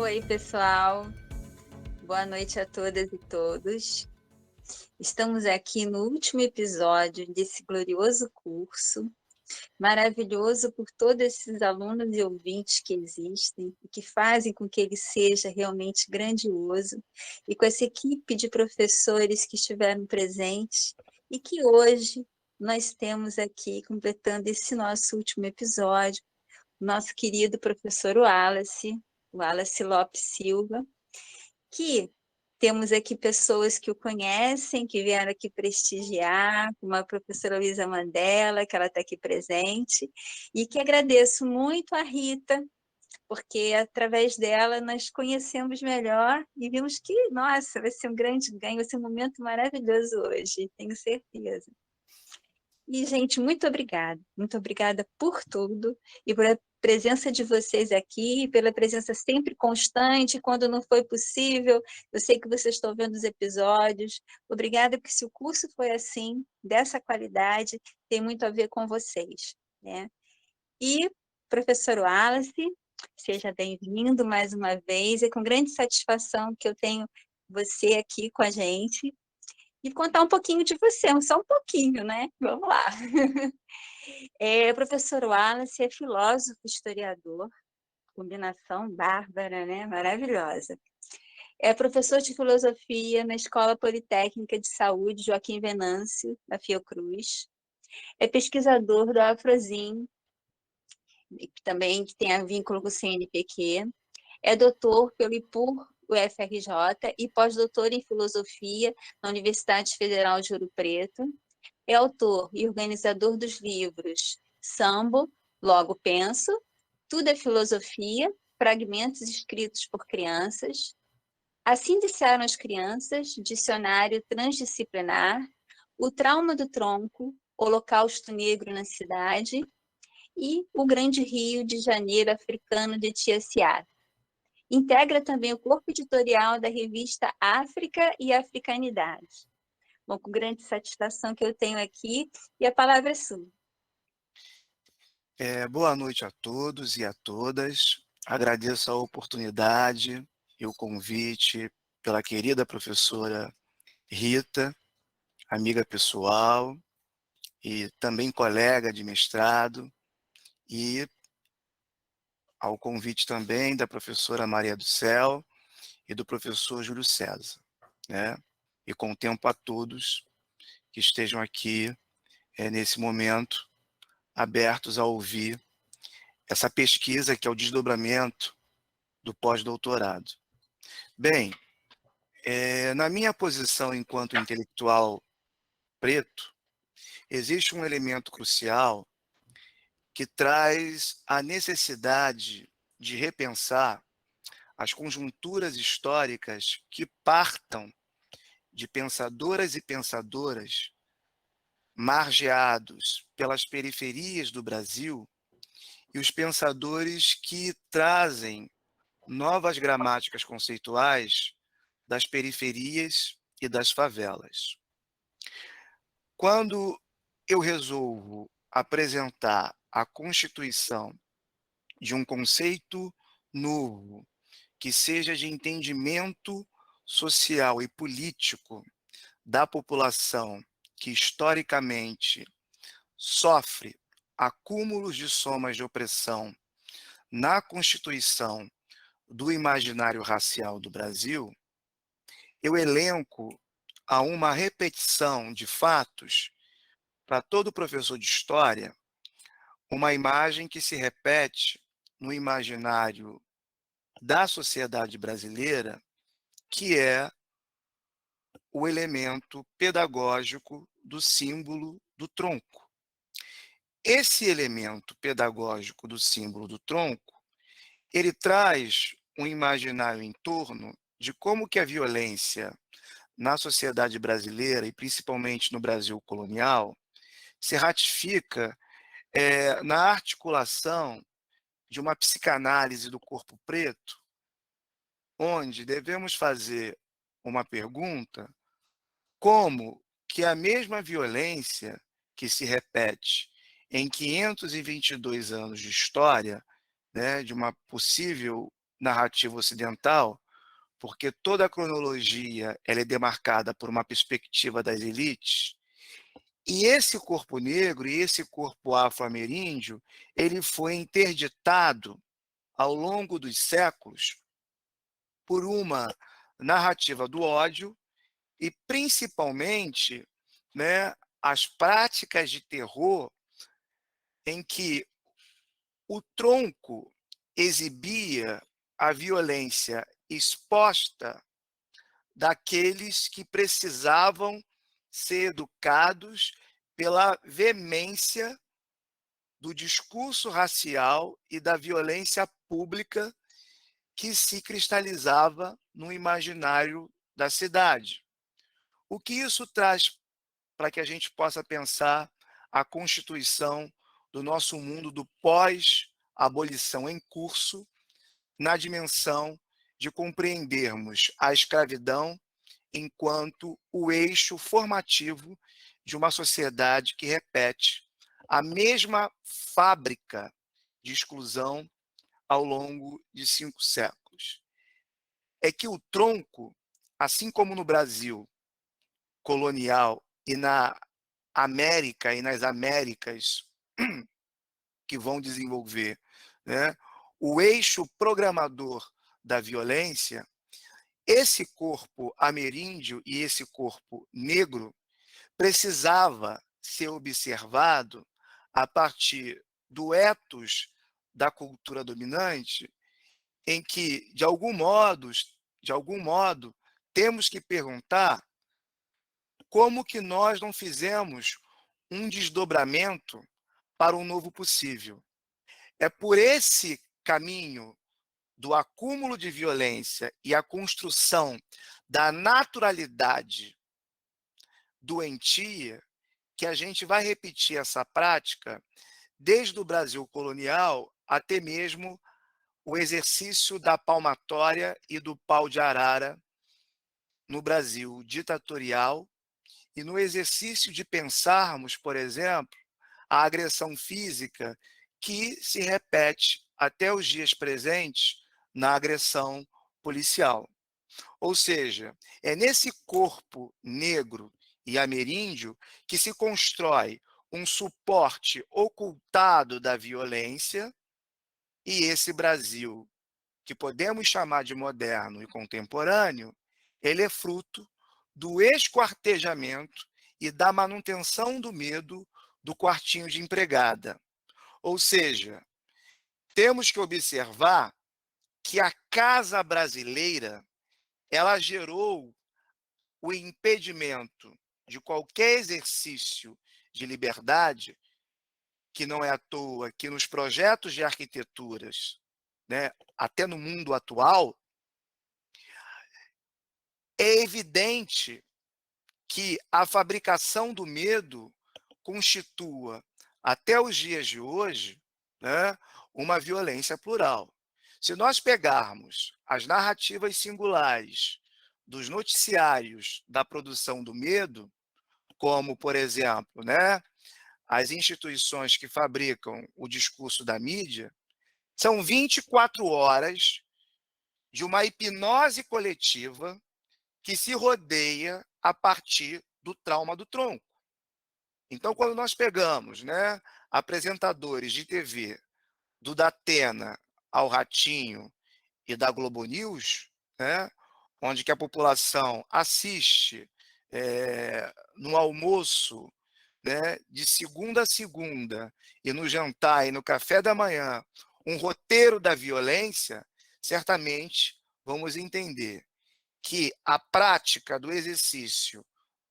Oi, pessoal. Boa noite a todas e todos. Estamos aqui no último episódio desse glorioso curso, maravilhoso por todos esses alunos e ouvintes que existem e que fazem com que ele seja realmente grandioso, e com essa equipe de professores que estiveram presentes e que hoje nós temos aqui, completando esse nosso último episódio, o nosso querido professor Wallace Lopes Silva, que temos aqui pessoas que o conhecem, que vieram aqui prestigiar, como a professora Luísa Mandela, que ela está aqui presente, e que agradeço muito a Rita, porque através dela nós conhecemos melhor e vimos que, nossa, vai ser um grande ganho, vai ser um momento maravilhoso hoje, tenho certeza. E, gente, muito obrigada por tudo e por a presença de vocês aqui, pela presença sempre constante, quando não foi possível, eu sei que vocês estão vendo os episódios, obrigada, porque se o curso foi assim, dessa qualidade, tem muito a ver com vocês, né? E, professor Wallace, seja bem-vindo mais uma vez, é com grande satisfação que eu tenho você aqui com a gente, e contar um pouquinho de você, só um pouquinho, né? Vamos lá. O professor Wallace é filósofo, historiador, combinação bárbara, né? Maravilhosa. É professor de filosofia na Escola Politécnica de Saúde Joaquim Venâncio, da Fiocruz. É pesquisador do Afrozin, que também tem a vínculo com o CNPq. É doutor pelo IPUR UFRJ e pós-doutor em filosofia na Universidade Federal de Ouro Preto. É autor e organizador dos livros Sambo, Logo Penso, Tudo é Filosofia, Fragmentos Escritos por Crianças, Assim Disseram as Crianças, Dicionário Transdisciplinar, O Trauma do Tronco, Holocausto Negro na Cidade e O Grande Rio de Janeiro Africano de Tiaciara. Integra também o corpo editorial da revista África e Africanidade. Bom, com grande satisfação que eu tenho aqui, e a palavra é sua. Boa noite a todos e a todas. Agradeço a oportunidade e o convite pela querida professora Rita, amiga pessoal e também colega de mestrado, e ao convite também da professora Maria do Céu e do professor Júlio César, né? E contemplo a todos que estejam aqui nesse momento abertos a ouvir essa pesquisa que é o desdobramento do pós-doutorado. Bem, na minha posição enquanto intelectual preto, existe um elemento crucial que traz a necessidade de repensar as conjunturas históricas que partam de pensadoras e pensadoras margeados pelas periferias do Brasil e os pensadores que trazem novas gramáticas conceituais das periferias e das favelas. Quando eu resolvo apresentar a constituição de um conceito novo que seja de entendimento social e político da população que historicamente sofre acúmulos de somas de opressão na constituição do imaginário racial do Brasil, eu elenco a uma repetição de fatos para todo professor de história, uma imagem que se repete no imaginário da sociedade brasileira, que é o elemento pedagógico do símbolo do tronco. Esse elemento pedagógico do símbolo do tronco, ele traz um imaginário em torno de como que a violência na sociedade brasileira, e principalmente no Brasil colonial, se ratifica na articulação de uma psicanálise do corpo preto, onde devemos fazer uma pergunta: como que a mesma violência que se repete em 522 anos de história, né, de uma possível narrativa ocidental, porque toda a cronologia ela é demarcada por uma perspectiva das elites, e esse corpo negro e esse corpo afro-ameríndio, ele foi interditado ao longo dos séculos por uma narrativa do ódio e principalmente, né, as práticas de terror em que o tronco exibia a violência exposta daqueles que precisavam ser educados pela veemência do discurso racial e da violência pública que se cristalizava no imaginário da cidade. O que isso traz para que a gente possa pensar a constituição do nosso mundo do pós-abolição em curso, na dimensão de compreendermos a escravidão enquanto o eixo formativo de uma sociedade que repete a mesma fábrica de exclusão ao longo de 5 séculos. É que o tronco, assim como no Brasil colonial e na América e nas Américas que vão desenvolver, né, o eixo programador da violência, esse corpo ameríndio e esse corpo negro precisava ser observado a partir do ethos da cultura dominante, em que, de algum modo, temos que perguntar como que nós não fizemos um desdobramento para um novo possível. É por esse caminho do acúmulo de violência e a construção da naturalidade doentia que a gente vai repetir essa prática desde o Brasil colonial até mesmo o exercício da palmatória e do pau de arara no Brasil ditatorial e no exercício de pensarmos, por exemplo, a agressão física que se repete até os dias presentes na agressão policial. Ou seja, é nesse corpo negro e ameríndio que se constrói um suporte ocultado da violência, e esse Brasil, que podemos chamar de moderno e contemporâneo, ele é fruto do esquartejamento e da manutenção do medo do quartinho de empregada. Ou seja, temos que observar que a casa brasileira, ela gerou o impedimento de qualquer exercício de liberdade, que não é à toa que nos projetos de arquiteturas, né, até no mundo atual, é evidente que a fabricação do medo constitua, até os dias de hoje, né, uma violência plural. Se nós pegarmos as narrativas singulares dos noticiários da produção do medo, como, por exemplo, né, as instituições que fabricam o discurso da mídia, são 24 horas de uma hipnose coletiva que se rodeia a partir do trauma do tronco. Então, quando nós pegamos, né, apresentadores de TV do Datena ao Ratinho e da Globo News, né, onde que a população assiste no almoço, né, de segunda a segunda, e no jantar e no café da manhã, um roteiro da violência, certamente vamos entender que a prática do exercício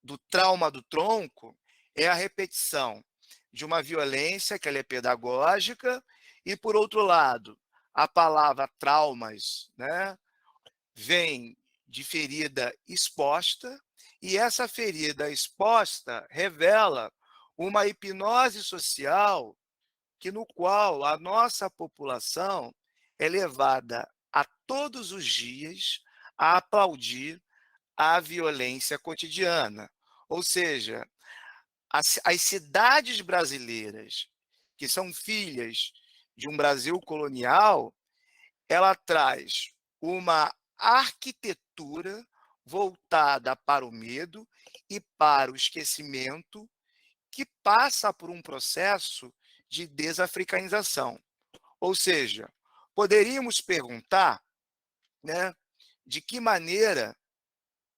do trauma do tronco é a repetição de uma violência que ela é pedagógica e, por outro lado, a palavra traumas, né, vem de ferida exposta, e essa ferida exposta revela uma hipnose social que no qual a nossa população é levada a todos os dias a aplaudir a violência cotidiana. Ou seja, as cidades brasileiras, que são filhas de um Brasil colonial, ela traz uma arquitetura voltada para o medo e para o esquecimento, que passa por um processo de desafricanização. Ou seja, poderíamos perguntar, né, de que maneira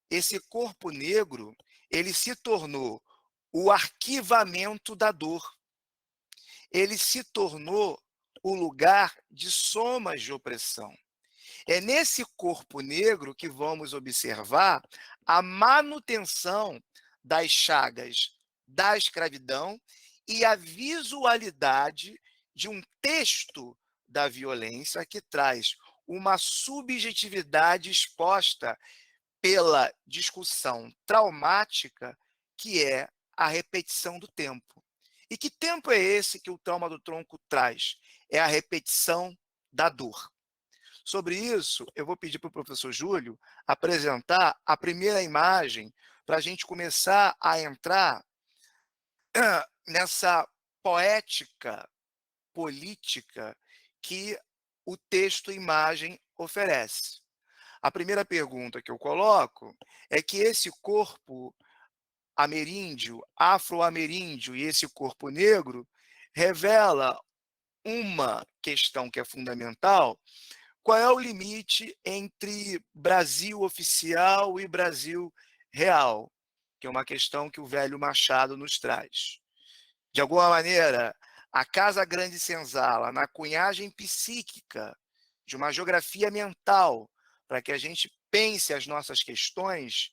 esse corpo negro ele se tornou o arquivamento da dor. Ele se tornou o lugar de somas de opressão. É nesse corpo negro que vamos observar a manutenção das chagas da escravidão e a visualidade de um texto da violência que traz uma subjetividade exposta pela discussão traumática, que é a repetição do tempo. E que tempo é esse que o trauma do tronco traz? É a repetição da dor. Sobre isso, eu vou pedir para o professor Júlio apresentar a primeira imagem para a gente começar a entrar nessa poética política que o texto-imagem oferece. A primeira pergunta que eu coloco é que esse corpo ameríndio, afro-ameríndio e esse corpo negro revela uma questão que é fundamental. Qual é o limite entre Brasil oficial e Brasil real? Que é uma questão que o velho Machado nos traz. De alguma maneira, a Casa Grande Senzala, na cunhagem psíquica de uma geografia mental, para que a gente pense as nossas questões,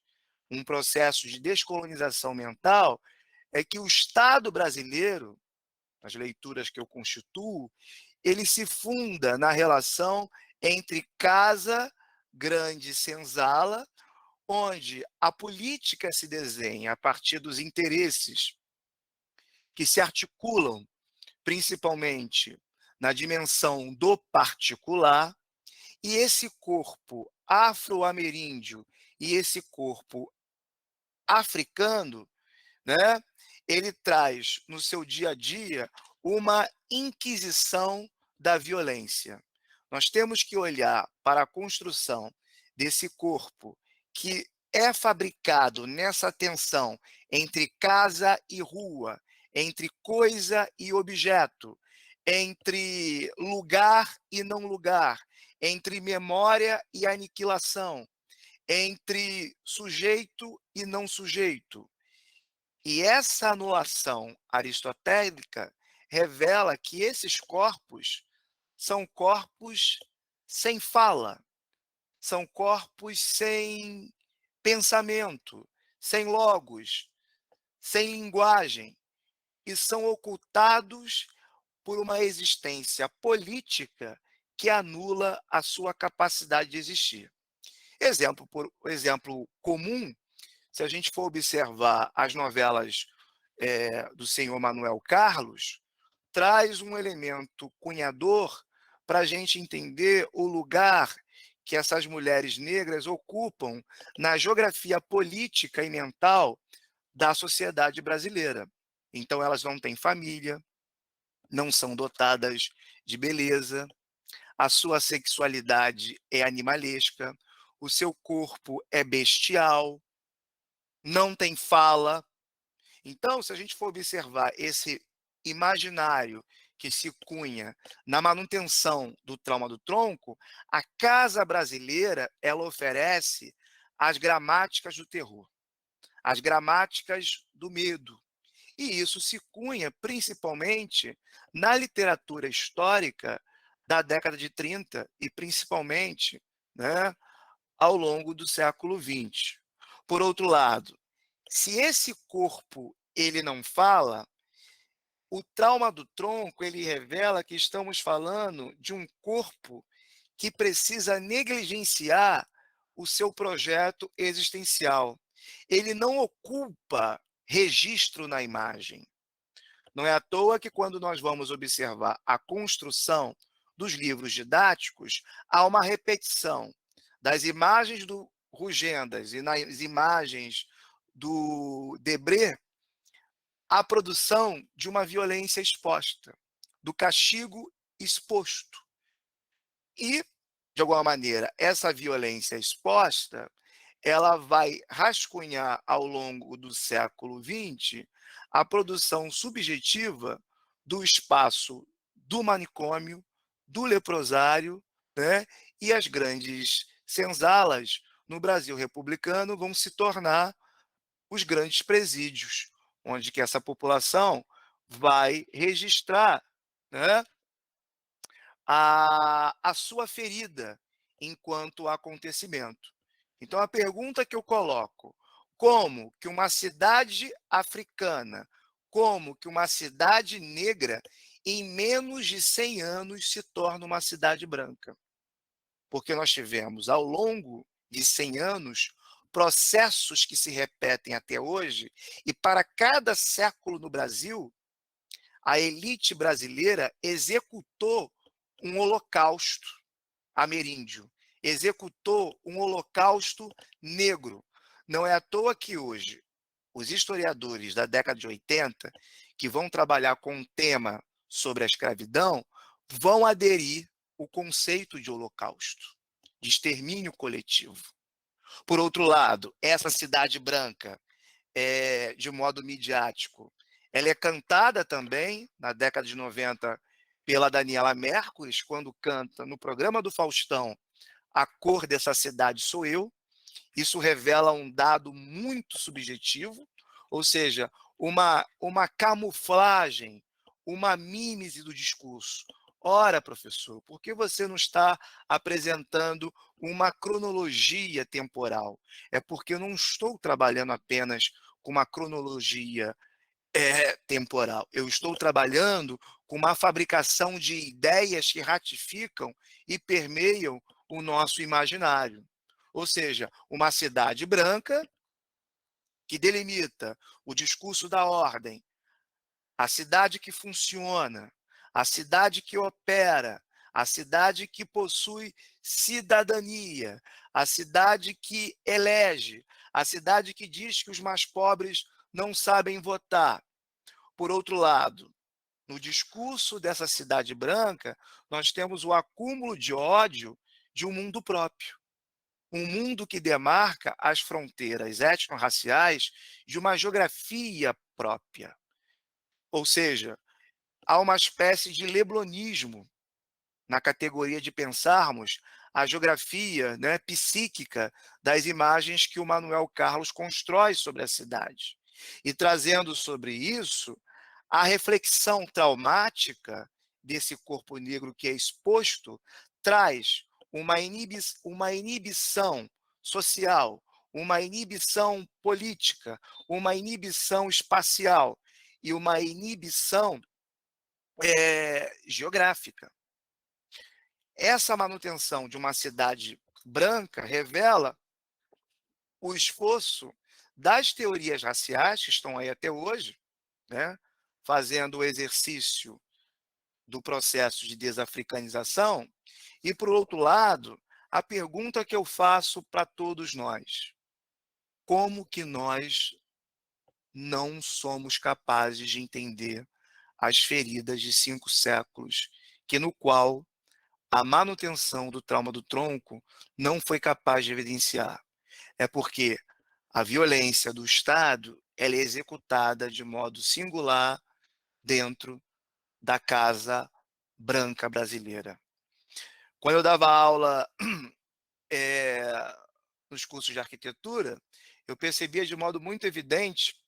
um processo de descolonização mental, é que o Estado brasileiro, as leituras que eu constituo, ele se funda na relação entre Casa Grande Senzala, onde a política se desenha a partir dos interesses que se articulam principalmente na dimensão do particular, e esse corpo afro-ameríndio e esse corpo africano, né, ele traz no seu dia a dia uma inquisição da violência. Nós temos que olhar para a construção desse corpo que é fabricado nessa tensão entre casa e rua, entre coisa e objeto, entre lugar e não lugar, entre memória e aniquilação, entre sujeito e não sujeito. E essa anulação aristotélica revela que esses corpos são corpos sem fala, são corpos sem pensamento, sem logos, sem linguagem, e são ocultados por uma existência política que anula a sua capacidade de existir. Exemplo comum, se a gente for observar as novelas do senhor Manuel Carlos, traz um elemento cunhador para a gente entender o lugar que essas mulheres negras ocupam na geografia política e mental da sociedade brasileira. Então, elas não têm família, não são dotadas de beleza, a sua sexualidade é animalesca, o seu corpo é bestial, não tem fala. Então, se a gente for observar esse imaginário que se cunha na manutenção do trauma do tronco, a casa brasileira ela oferece as gramáticas do terror, as gramáticas do medo. E isso se cunha principalmente na literatura histórica da década de 30 e principalmente, né, ao longo do século XX. Por outro lado, se esse corpo ele não fala, o trauma do tronco ele revela que estamos falando de um corpo que precisa negligenciar o seu projeto existencial. Ele não ocupa registro na imagem. Não é à toa que quando nós vamos observar a construção dos livros didáticos, há uma repetição das imagens do Rugendas e nas imagens do Debré, a produção de uma violência exposta, do castigo exposto. E de alguma maneira, essa violência exposta, ela vai rascunhar ao longo do século XX a produção subjetiva do espaço do manicômio, do leprosário, né? E as grandes senzalas no Brasil republicano vão se tornar os grandes presídios, onde que essa população vai registrar, né, a sua ferida enquanto acontecimento. Então, a pergunta que eu coloco: como que uma cidade africana, como que uma cidade negra, em menos de 100 anos, se torna uma cidade branca? Porque nós tivemos, ao longo de 100 anos, processos que se repetem até hoje, e para cada século no Brasil, a elite brasileira executou um holocausto ameríndio, executou um holocausto negro. Não é à toa que hoje os historiadores da década de 80, que vão trabalhar com um tema sobre a escravidão, vão aderir o conceito de holocausto, de extermínio coletivo. Por outro lado, essa cidade branca, de modo midiático, ela é cantada também, na década de 90, pela Daniela Mercury, quando canta no programa do Faustão A Cor Dessa Cidade Sou Eu. Isso revela um dado muito subjetivo, ou seja, uma camuflagem, uma mímese do discurso. Ora, professor, por que você não está apresentando uma cronologia temporal? É porque eu não estou trabalhando apenas com uma cronologia temporal. Eu estou trabalhando com uma fabricação de ideias que ratificam e permeiam o nosso imaginário. Ou seja, uma cidade branca que delimita o discurso da ordem, a cidade que funciona, a cidade que opera, a cidade que possui cidadania, a cidade que elege, a cidade que diz que os mais pobres não sabem votar. Por outro lado, no discurso dessa cidade branca, nós temos o acúmulo de ódio de um mundo próprio. Um mundo que demarca as fronteiras étnico-raciais de uma geografia própria. Ou seja, há uma espécie de leblonismo na categoria de pensarmos a geografia, né, psíquica das imagens que o Manuel Carlos constrói sobre a cidade. E trazendo sobre isso a reflexão traumática desse corpo negro que é exposto, traz uma inibição social, uma inibição política, uma inibição espacial e uma inibição geográfica. Essa manutenção de uma cidade branca revela o esforço das teorias raciais, que estão aí até hoje, né, fazendo o exercício do processo de desafricanização, e, por outro lado, a pergunta que eu faço para todos nós: como que nós não somos capazes de entender as feridas de 5 séculos, que no qual a manutenção do trauma do tronco não foi capaz de evidenciar? É porque a violência do Estado ela é executada de modo singular dentro da Casa Branca brasileira. Quando eu dava aula nos cursos de arquitetura, eu percebia de modo muito evidente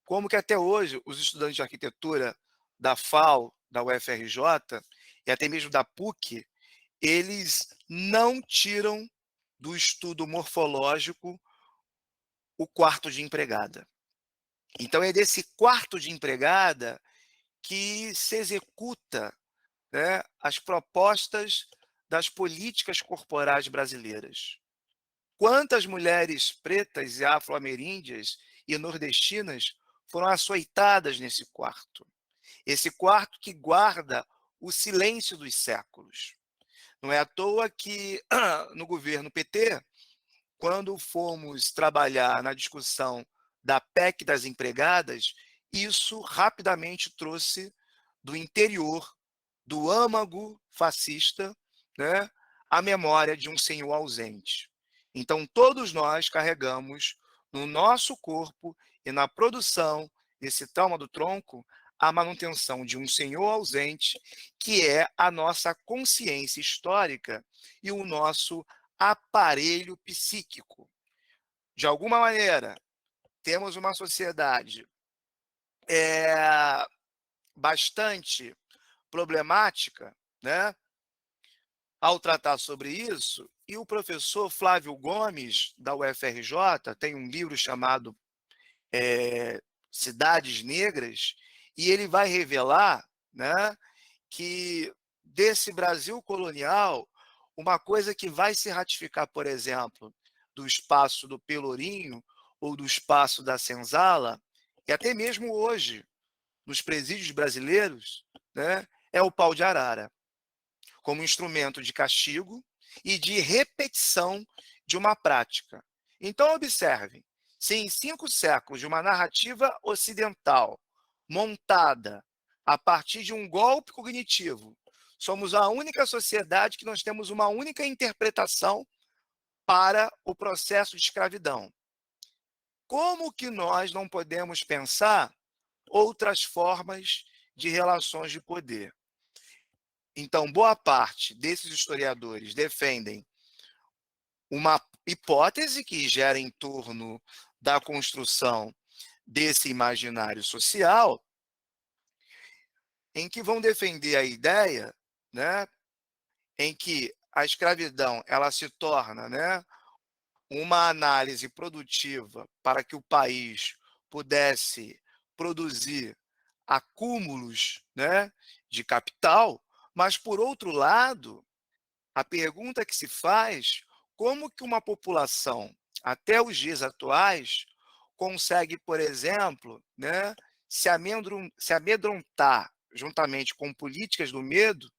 como que até hoje os estudantes de arquitetura da FAO, da UFRJ e até mesmo da PUC, eles não tiram do estudo morfológico o quarto de empregada. Então é desse quarto de empregada que se executa, né, as propostas das políticas corporais brasileiras. Quantas mulheres pretas e afro-ameríndias e nordestinas foram açoitadas nesse quarto? Esse quarto que guarda o silêncio dos séculos. Não é à toa que, no governo PT, quando fomos trabalhar na discussão da PEC das empregadas, isso rapidamente trouxe do interior, do âmago fascista, né, a memória de um senhor ausente. Então, todos nós carregamos no nosso corpo e na produção desse trauma do tronco a manutenção de um senhor ausente, que é a nossa consciência histórica e o nosso aparelho psíquico. De alguma maneira, temos uma sociedade bastante problemática, né, ao tratar sobre isso, e o professor Flávio Gomes, da UFRJ, tem um livro chamado Cidades Negras, e ele vai revelar, né, que desse Brasil colonial, uma coisa que vai se ratificar, por exemplo, do espaço do Pelourinho ou do espaço da Senzala, e até mesmo hoje, nos presídios brasileiros, né, é o pau de arara, como instrumento de castigo e de repetição de uma prática. Então, observem, se em 5 séculos de uma narrativa ocidental montada a partir de um golpe cognitivo, somos a única sociedade que nós temos uma única interpretação para o processo de escravidão. Como que nós não podemos pensar outras formas de relações de poder? Então, boa parte desses historiadores defendem uma hipótese que gera em torno da construção desse imaginário social, em que vão defender a ideia, né, em que a escravidão ela se torna, né, uma análise produtiva para que o país pudesse produzir acúmulos, né, de capital, mas, por outro lado, a pergunta que se faz, como que uma população, até os dias atuais, consegue, por exemplo, né, se amedrontar juntamente com políticas do medo,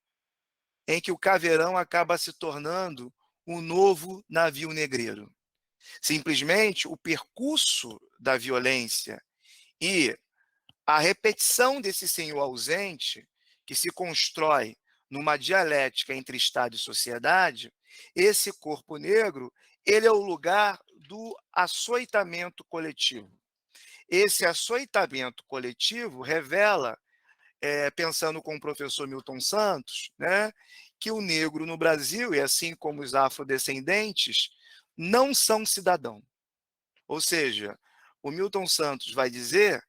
em que o caveirão acaba se tornando um novo navio negreiro. Simplesmente o percurso da violência e a repetição desse senhor ausente, que se constrói numa dialética entre Estado e sociedade, esse corpo negro, ele é o lugar do açoitamento coletivo. Esse açoitamento coletivo revela, pensando com o professor Milton Santos, né, que o negro no Brasil, e assim como os afrodescendentes, não são cidadão. Ou seja, o Milton Santos vai dizer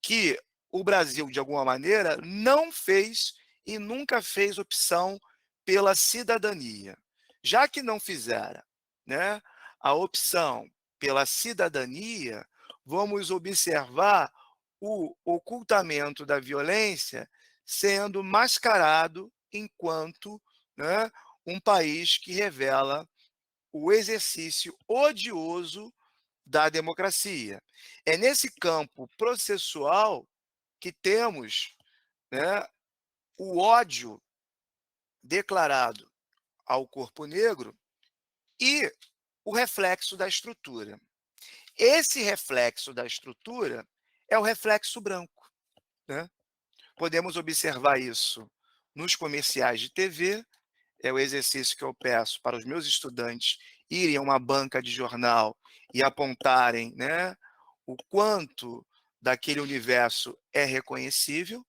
que o Brasil, de alguma maneira, não fez e nunca fez opção pela cidadania. Já que não fizera, né, a opção pela cidadania, vamos observar o ocultamento da violência sendo mascarado enquanto, né, um país que revela o exercício odioso da democracia. É nesse campo processual que temos, né, o ódio declarado ao corpo negro e o reflexo da estrutura. Esse reflexo da estrutura é o reflexo branco, né? Podemos observar isso nos comerciais de TV, é o exercício que eu peço para os meus estudantes irem a uma banca de jornal e apontarem, né, o quanto daquele universo é reconhecível,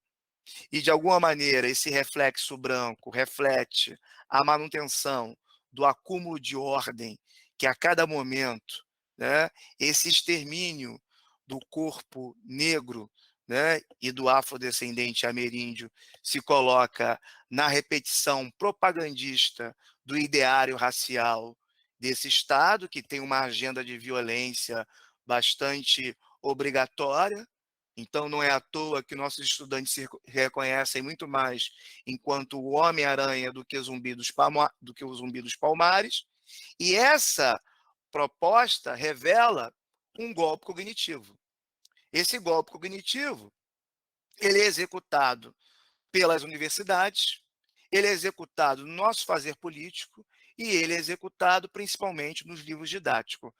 e de alguma maneira esse reflexo branco reflete a manutenção do acúmulo de ordem que a cada momento, né, esse extermínio do corpo negro, né, e do afrodescendente ameríndio se coloca na repetição propagandista do ideário racial desse Estado, que tem uma agenda de violência bastante obrigatória. Então, não é à toa que nossos estudantes se reconhecem muito mais enquanto o Homem-Aranha do que o Zumbi dos Palmares. E essa proposta revela um golpe cognitivo. Esse golpe cognitivo, ele é executado pelas universidades, ele é executado no nosso fazer político e ele é executado principalmente nos livros didáticos.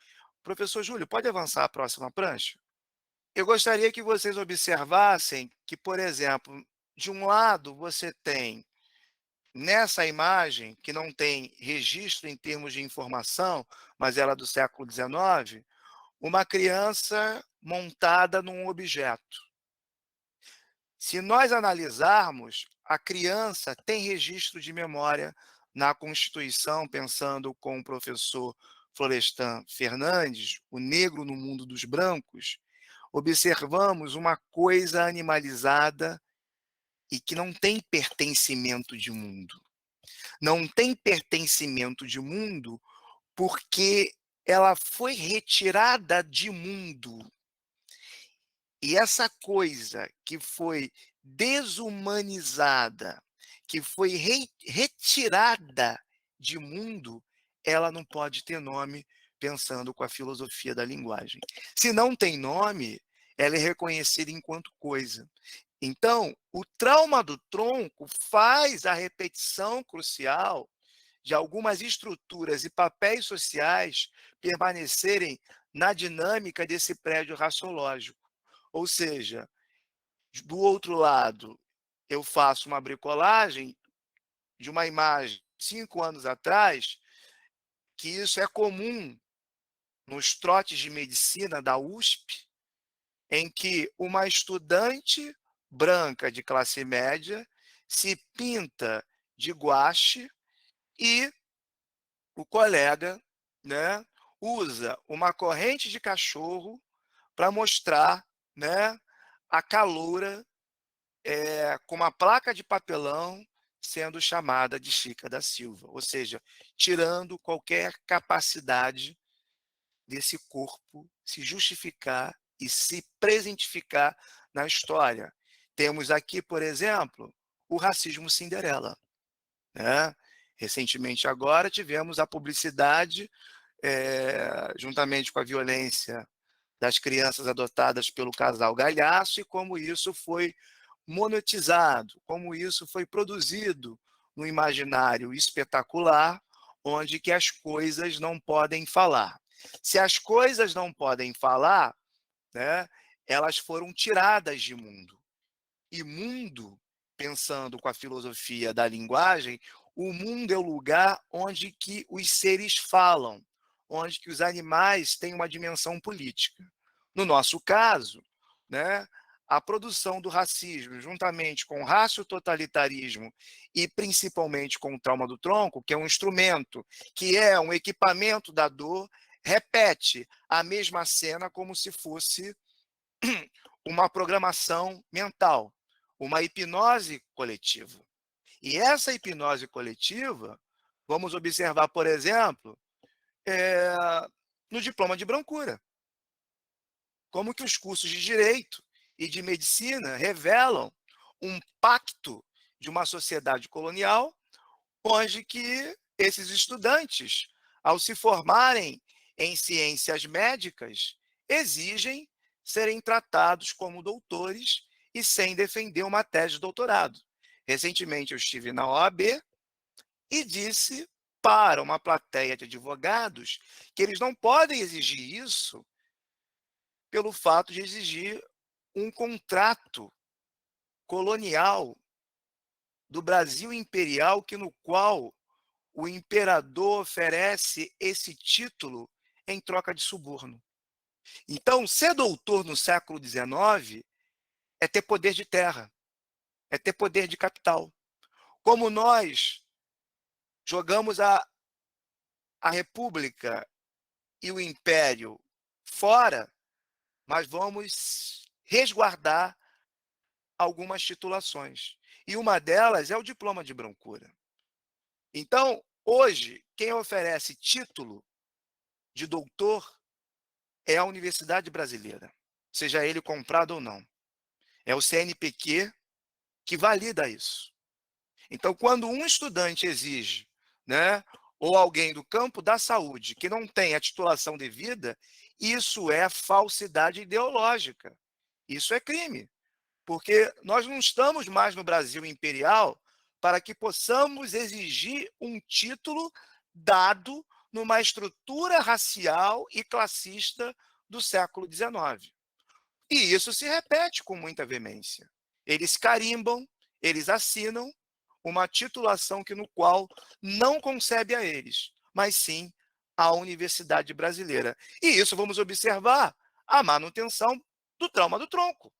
Professor Júlio, pode avançar a próxima prancha? Eu gostaria que vocês observassem que, por exemplo, de um lado você tem, nessa imagem, que não tem registro em termos de informação, mas ela é do século XIX, uma criança montada num objeto. Se nós analisarmos, a criança tem registro de memória na Constituição, pensando com o professor Florestan Fernandes, o negro no mundo dos brancos, observamos uma coisa animalizada e que não tem pertencimento de mundo. Não tem pertencimento de mundo porque ela foi retirada de mundo. E essa coisa que foi desumanizada, que foi retirada de mundo, ela não pode ter nome, pensando com a filosofia da linguagem. Se não tem nome, ela é reconhecida enquanto coisa. Então, o trauma do tronco faz a repetição crucial de algumas estruturas e papéis sociais permanecerem na dinâmica desse prédio raciológico. Ou seja, do outro lado, eu faço uma bricolagem de uma imagem 5 anos atrás, que isso é comum nos trotes de medicina da USP, em que uma estudante branca de classe média se pinta de guache e o colega, né, usa uma corrente de cachorro para mostrar, né, a caloura com uma placa de papelão sendo chamada de Chica da Silva, ou seja, tirando qualquer capacidade desse corpo se justificar e se presentificar na história. Temos aqui, por exemplo, o racismo Cinderela, né? Recentemente agora tivemos a publicidade, juntamente com a violência das crianças adotadas pelo casal Galhaço, e como isso foi monetizado, como isso foi produzido no imaginário espetacular, onde que as coisas não podem falar. Se as coisas não podem falar, né, elas foram tiradas de mundo. E mundo, pensando com a filosofia da linguagem, o mundo é o lugar onde que os seres falam, onde que os animais têm uma dimensão política. No nosso caso, né, a produção do racismo, juntamente com o racio-totalitarismo e principalmente com o trauma do tronco, que é um instrumento, que é um equipamento da dor, repete a mesma cena como se fosse uma programação mental, uma hipnose coletiva. E essa hipnose coletiva, vamos observar, por exemplo, é, no diploma de brancura. Como que os cursos de direito e de medicina revelam um pacto de uma sociedade colonial, onde que esses estudantes, ao se formarem em ciências médicas, exigem serem tratados como doutores e sem defender uma tese de doutorado. Recentemente eu estive na OAB e disse para uma plateia de advogados que eles não podem exigir isso pelo fato de exigir um contrato colonial do Brasil imperial, que no qual o imperador oferece esse título em troca de suborno. Então, ser doutor no século XIX é ter poder de terra, é ter poder de capital. Como nós jogamos a República e o Império fora, mas vamos resguardar algumas titulações. E uma delas é o diploma de brancura. Então, hoje, quem oferece título de doutor é a Universidade Brasileira, seja ele comprado ou não. É o CNPq que valida isso. Então, quando um estudante exige, né, ou alguém do campo da saúde que não tem a titulação devida, isso é falsidade ideológica. Isso é crime, porque nós não estamos mais no Brasil imperial para que possamos exigir um título dado numa estrutura racial e classista do século XIX. E isso se repete com muita veemência. Eles carimbam, eles assinam uma titulação no qual não concebe a eles, mas sim à Universidade Brasileira. E isso vamos observar a manutenção do trauma do tronco,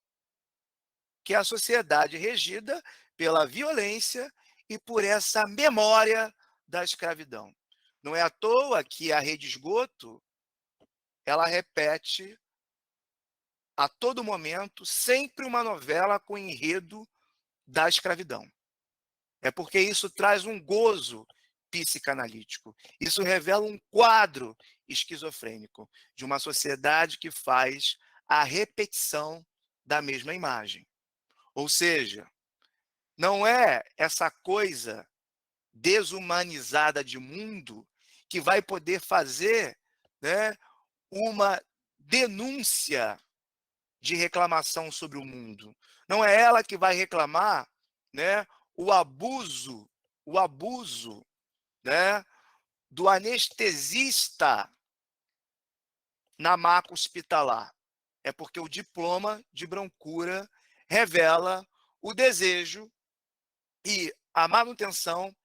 que é a sociedade regida pela violência e por essa memória da escravidão. Não é à toa que a Rede Esgoto, ela repete a todo momento sempre uma novela com enredo da escravidão. É porque isso traz um gozo psicanalítico. Isso revela um quadro esquizofrênico de uma sociedade que faz a repetição da mesma imagem. Ou seja, não é essa coisa desumanizada de mundo que vai poder fazer, né, uma denúncia de reclamação sobre o mundo. Não é ela que vai reclamar, né, o abuso, né, do anestesista na maca hospitalar. É porque o diploma de broncura revela o desejo e a manutenção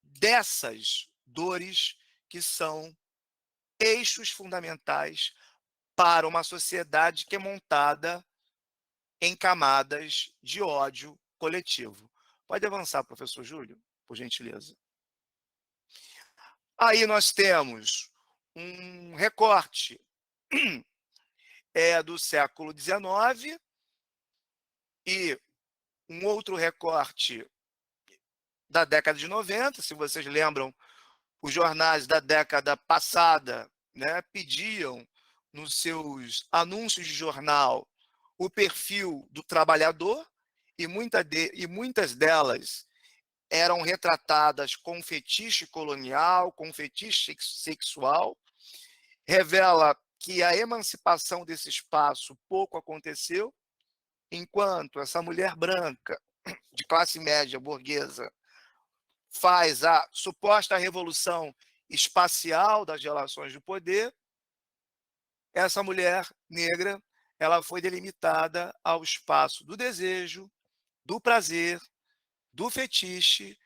dessas dores que são eixos fundamentais para uma sociedade que é montada em camadas de ódio coletivo. Pode avançar, professor Júlio, por gentileza. Aí nós temos um recorte do século XIX e um outro recorte da década de 90, se vocês lembram, os jornais da década passada, né, pediam nos seus anúncios de jornal o perfil do trabalhador e muitas delas eram retratadas com fetiche colonial, com fetiche sexual. Revela que a emancipação desse espaço pouco aconteceu, enquanto essa mulher branca, de classe média burguesa, faz a suposta revolução espacial das relações de poder, essa mulher negra, ela foi delimitada ao espaço do desejo, do prazer, do fetiche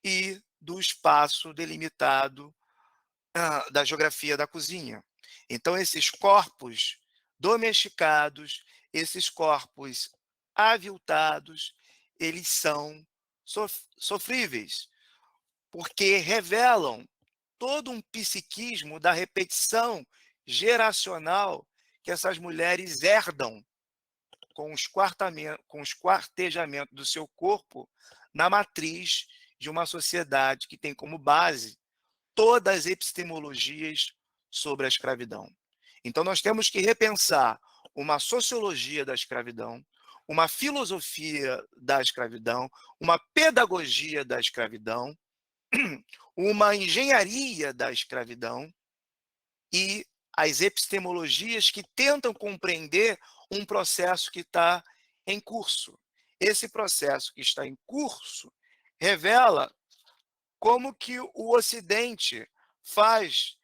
e do espaço delimitado da geografia da cozinha. Então, esses corpos domesticados, esses corpos aviltados, eles são sofríveis, porque revelam todo um psiquismo da repetição geracional que essas mulheres herdam com com os quartejamentos do seu corpo na matriz de uma sociedade que tem como base todas as epistemologias sobre a escravidão. Então, nós temos que repensar uma sociologia da escravidão, uma filosofia da escravidão, uma pedagogia da escravidão, uma engenharia da escravidão e as epistemologias que tentam compreender um processo que está em curso. Esse processo que está em curso revela como que o Ocidente faz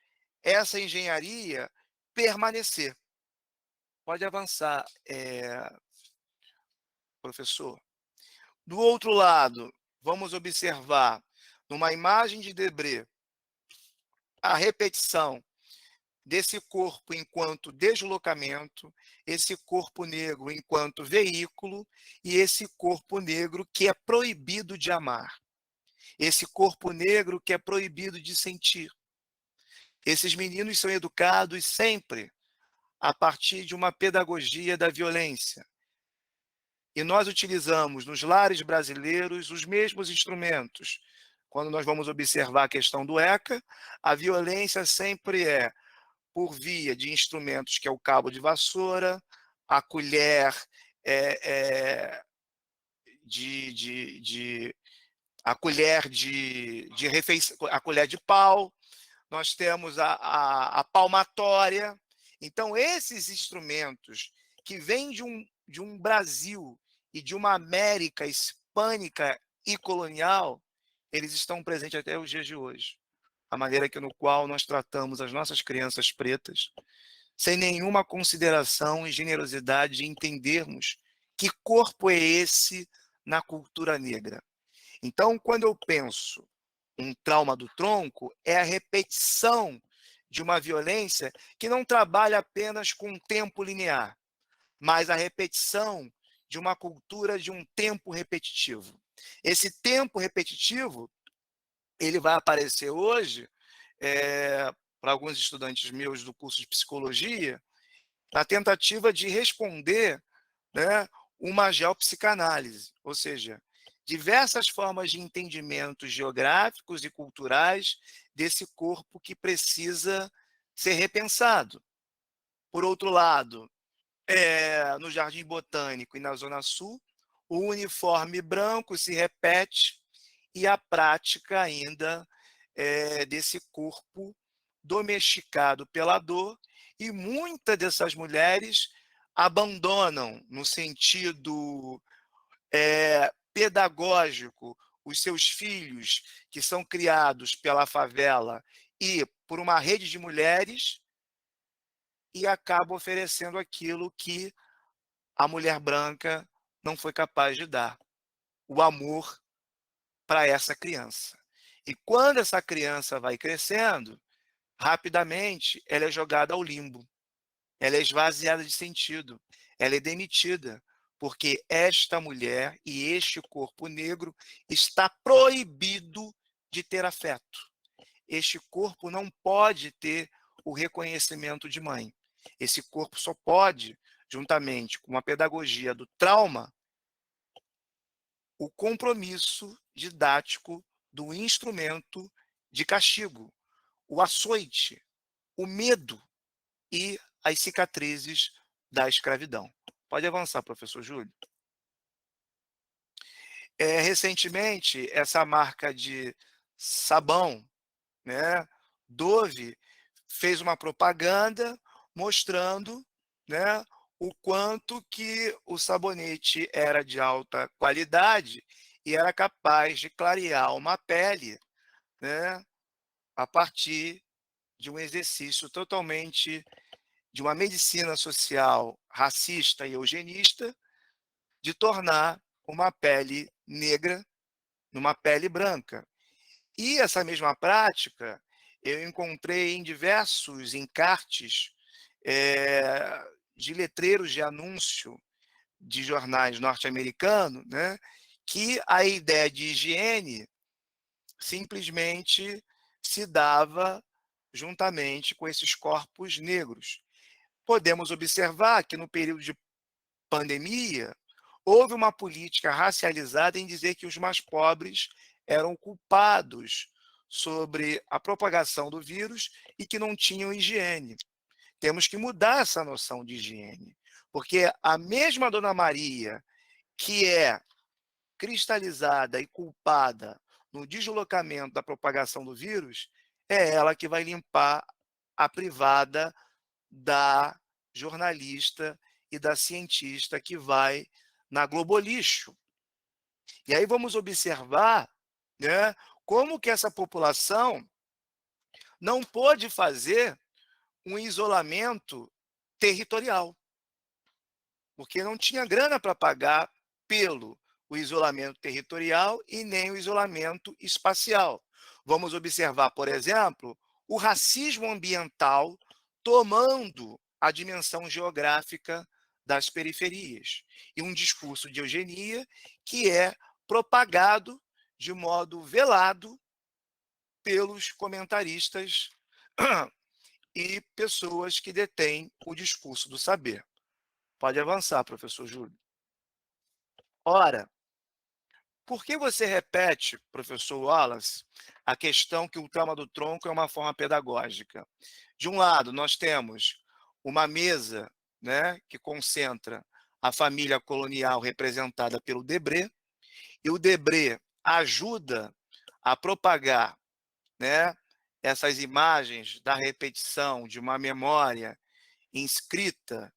essa engenharia permanecer. Pode avançar, professor. Do outro lado, vamos observar, numa imagem de Debré, a repetição desse corpo enquanto deslocamento, esse corpo negro enquanto veículo e esse corpo negro que é proibido de amar. Esse corpo negro que é proibido de sentir. Esses meninos são educados sempre a partir de uma pedagogia da violência. E nós utilizamos nos lares brasileiros os mesmos instrumentos. Quando nós vamos observar a questão do ECA, a violência sempre é por via de instrumentos que é o cabo de vassoura, a colher a colher de refeição, a colher de pau, nós temos a palmatória. Então, esses instrumentos que vêm de um Brasil e de uma América hispânica e colonial, eles estão presentes até os dias de hoje. A maneira no qual nós tratamos as nossas crianças pretas, sem nenhuma consideração e generosidade de entendermos que corpo é esse na cultura negra. Então, quando eu penso um trauma do tronco, é a repetição de uma violência que não trabalha apenas com um tempo linear, mas a repetição de uma cultura de um tempo repetitivo. Esse tempo repetitivo, ele vai aparecer hoje, para alguns estudantes meus do curso de psicologia, na tentativa de responder, né, uma geopsicanálise, ou seja, diversas formas de entendimentos geográficos e culturais desse corpo que precisa ser repensado. Por outro lado, no Jardim Botânico e na Zona Sul, o uniforme branco se repete e a prática ainda desse corpo domesticado pela dor, e muitas dessas mulheres abandonam, no sentido pedagógico, os seus filhos que são criados pela favela e por uma rede de mulheres, e acabam oferecendo aquilo que a mulher branca não foi capaz de dar: o amor para essa criança. E quando essa criança vai crescendo, rapidamente ela é jogada ao limbo, ela é esvaziada de sentido, ela é demitida, porque esta mulher e este corpo negro está proibido de ter afeto. Este corpo não pode ter o reconhecimento de mãe. Esse corpo só pode, juntamente com a pedagogia do trauma, o compromisso didático do instrumento de castigo, o açoite, o medo e as cicatrizes da escravidão. Pode avançar, professor Júlio. Recentemente, essa marca de sabão, né, Dove, fez uma propaganda mostrando, né, o quanto que o sabonete era de alta qualidade e era capaz de clarear uma pele, né, a partir de um exercício totalmente de uma medicina social racista e eugenista, de tornar uma pele negra numa pele branca. E essa mesma prática eu encontrei em diversos encartes de letreiros de anúncio de jornais norte-americanos, né, que a ideia de higiene simplesmente se dava juntamente com esses corpos negros. Podemos observar que no período de pandemia houve uma política racializada em dizer que os mais pobres eram culpados sobre a propagação do vírus e que não tinham higiene. Temos que mudar essa noção de higiene, porque a mesma Dona Maria, que é cristalizada e culpada no deslocamento da propagação do vírus, é ela que vai limpar a privada da jornalista e da cientista que vai na Globolixo. E aí vamos observar, né, como que essa população não pôde fazer um isolamento territorial, porque não tinha grana para pagar pelo o isolamento territorial e nem o isolamento espacial. Vamos observar, por exemplo, o racismo ambiental tomando a dimensão geográfica das periferias e um discurso de eugenia que é propagado de modo velado pelos comentaristas e pessoas que detêm o discurso do saber. Pode avançar, professor Júlio. Ora, por que você repete, professor Wallace, a questão que o trauma do tronco é uma forma pedagógica? De um lado, nós temos uma mesa, né, que concentra a família colonial representada pelo Debré, e o Debré ajuda a propagar, né, essas imagens da repetição de uma memória inscrita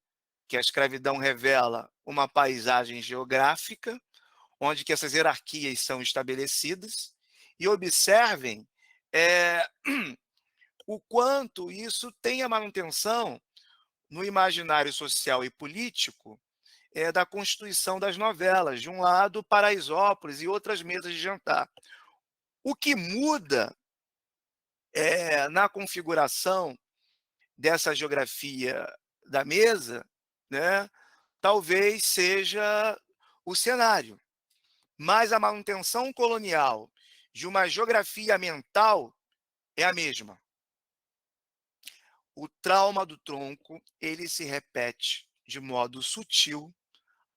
que a escravidão revela uma paisagem geográfica, onde que essas hierarquias são estabelecidas, e observem o quanto isso tem a manutenção no imaginário social e político da constituição das novelas. De um lado, Paraisópolis e outras mesas de jantar. O que muda na configuração dessa geografia da mesa, né, talvez seja o cenário, mas a manutenção colonial de uma geografia mental é a mesma. O trauma do tronco, ele se repete de modo sutil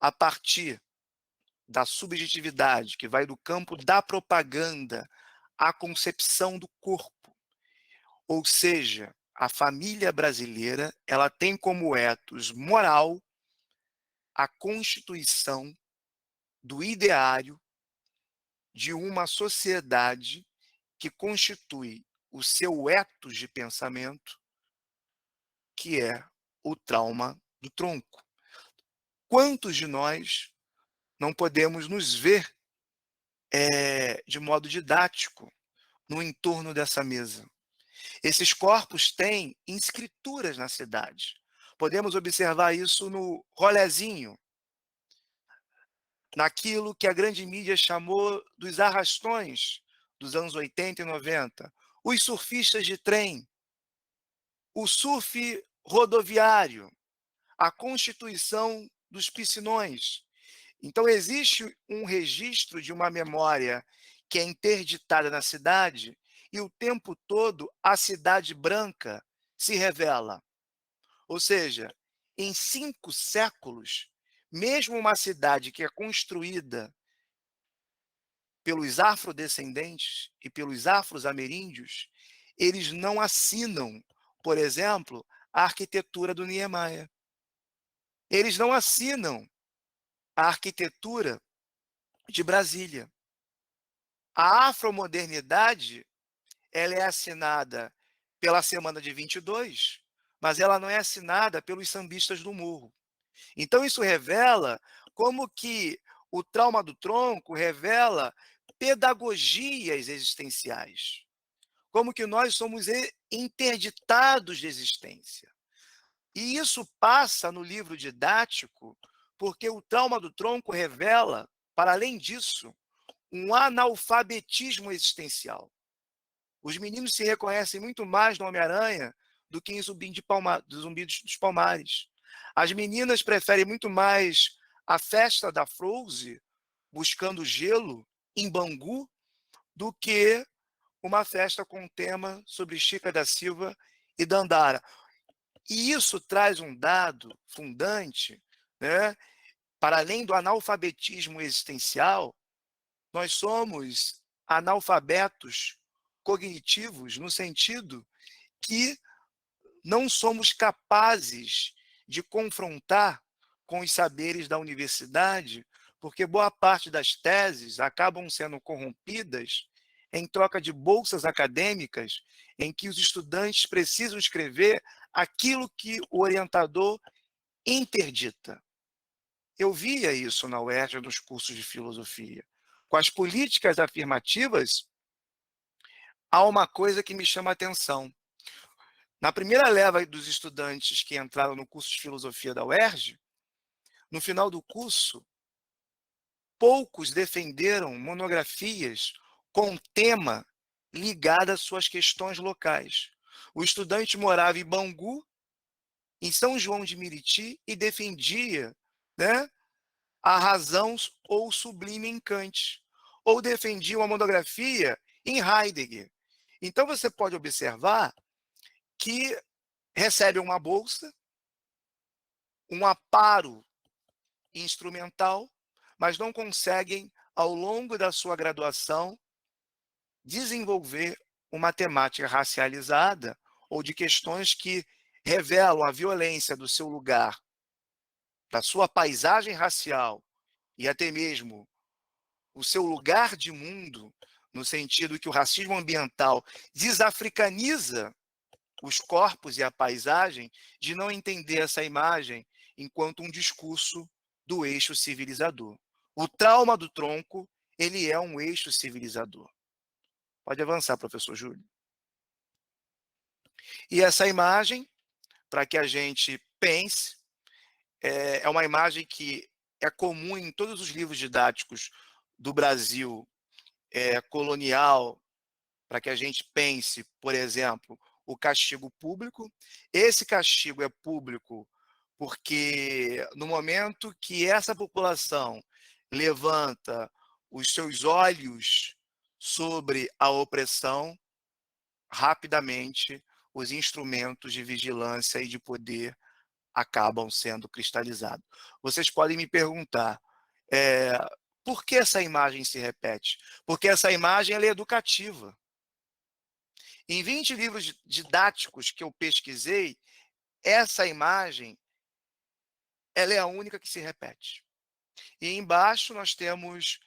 a partir da subjetividade, que vai do campo da propaganda à concepção do corpo. Ou seja, a família brasileira, ela tem como ethos moral a constituição do ideário de uma sociedade que constitui o seu ethos de pensamento, que é o trauma do tronco. Quantos de nós não podemos nos ver de modo didático no entorno dessa mesa? Esses corpos têm inscrituras na cidade. Podemos observar isso no rolezinho, naquilo que a grande mídia chamou dos arrastões dos anos 80 e 90, os surfistas de trem, o surf rodoviário, a constituição dos piscinões. Então, existe um registro de uma memória que é interditada na cidade e o tempo todo a cidade branca se revela. Ou seja, em 5 séculos, mesmo uma cidade que é construída pelos afrodescendentes e pelos afros-ameríndios, eles não assinam, por exemplo, a arquitetura do Niemeyer. Eles não assinam a arquitetura de Brasília. A afromodernidade, ela é assinada pela Semana de 22, mas ela não é assinada pelos sambistas do Morro. Então isso revela como que o trauma do tronco revela pedagogias existenciais. Como que nós somos interditados de existência. E isso passa no livro didático, porque o trauma do tronco revela, para além disso, um analfabetismo existencial. Os meninos se reconhecem muito mais no Homem-Aranha do que em Zumbi dos Palmares. As meninas preferem muito mais a festa da Frozen, buscando gelo, em Bangu, do que uma festa com tema sobre Chica da Silva e Dandara. E isso traz um dado fundante, né? Para além do analfabetismo existencial, nós somos analfabetos cognitivos no sentido que não somos capazes de confrontar com os saberes da universidade, porque boa parte das teses acabam sendo corrompidas em troca de bolsas acadêmicas, em que os estudantes precisam escrever aquilo que o orientador interdita. Eu via isso na UERJ nos cursos de filosofia. Com as políticas afirmativas, há uma coisa que me chama a atenção. Na primeira leva dos estudantes que entraram no curso de filosofia da UERJ, no final do curso, poucos defenderam monografias com tema ligado às suas questões locais. O estudante morava em Bangu, em São João de Meriti, e defendia, né, a razão ou o sublime em Kant, ou defendia uma monografia em Heidegger. Então você pode observar que recebe uma bolsa, um amparo instrumental, mas não conseguem, ao longo da sua graduação, desenvolver uma temática racializada ou de questões que revelam a violência do seu lugar, da sua paisagem racial e até mesmo o seu lugar de mundo, no sentido que o racismo ambiental desafricaniza os corpos e a paisagem, de não entender essa imagem enquanto um discurso do eixo civilizador. O trauma do tronco, ele é um eixo civilizador. Pode avançar, professor Júlio. E essa imagem, para que a gente pense, é uma imagem que é comum em todos os livros didáticos do Brasil colonial, para que a gente pense, por exemplo, o castigo público. Esse castigo é público porque no momento que essa população levanta os seus olhos sobre a opressão, rapidamente os instrumentos de vigilância e de poder acabam sendo cristalizados. Vocês podem me perguntar, é, por que essa imagem se repete? Porque essa imagem ela é educativa. Em 20 livros didáticos que eu pesquisei, essa imagem ela é a única que se repete. E embaixo nós temos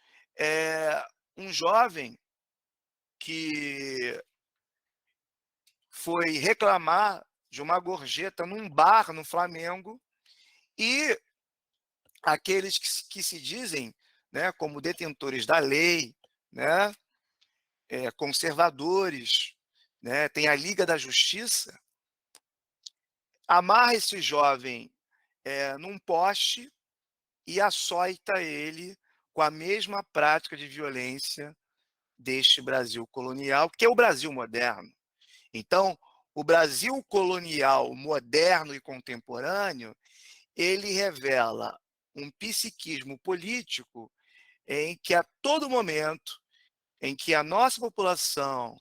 um jovem que foi reclamar de uma gorjeta num bar no Flamengo e aqueles que se dizem, né, como detentores da lei, né, conservadores, né, tem a Liga da Justiça, amarra esse jovem num poste e açoita ele com a mesma prática de violência deste Brasil colonial, que é o Brasil moderno. Então, o Brasil colonial moderno e contemporâneo, ele revela um psiquismo político em que a todo momento em que a nossa população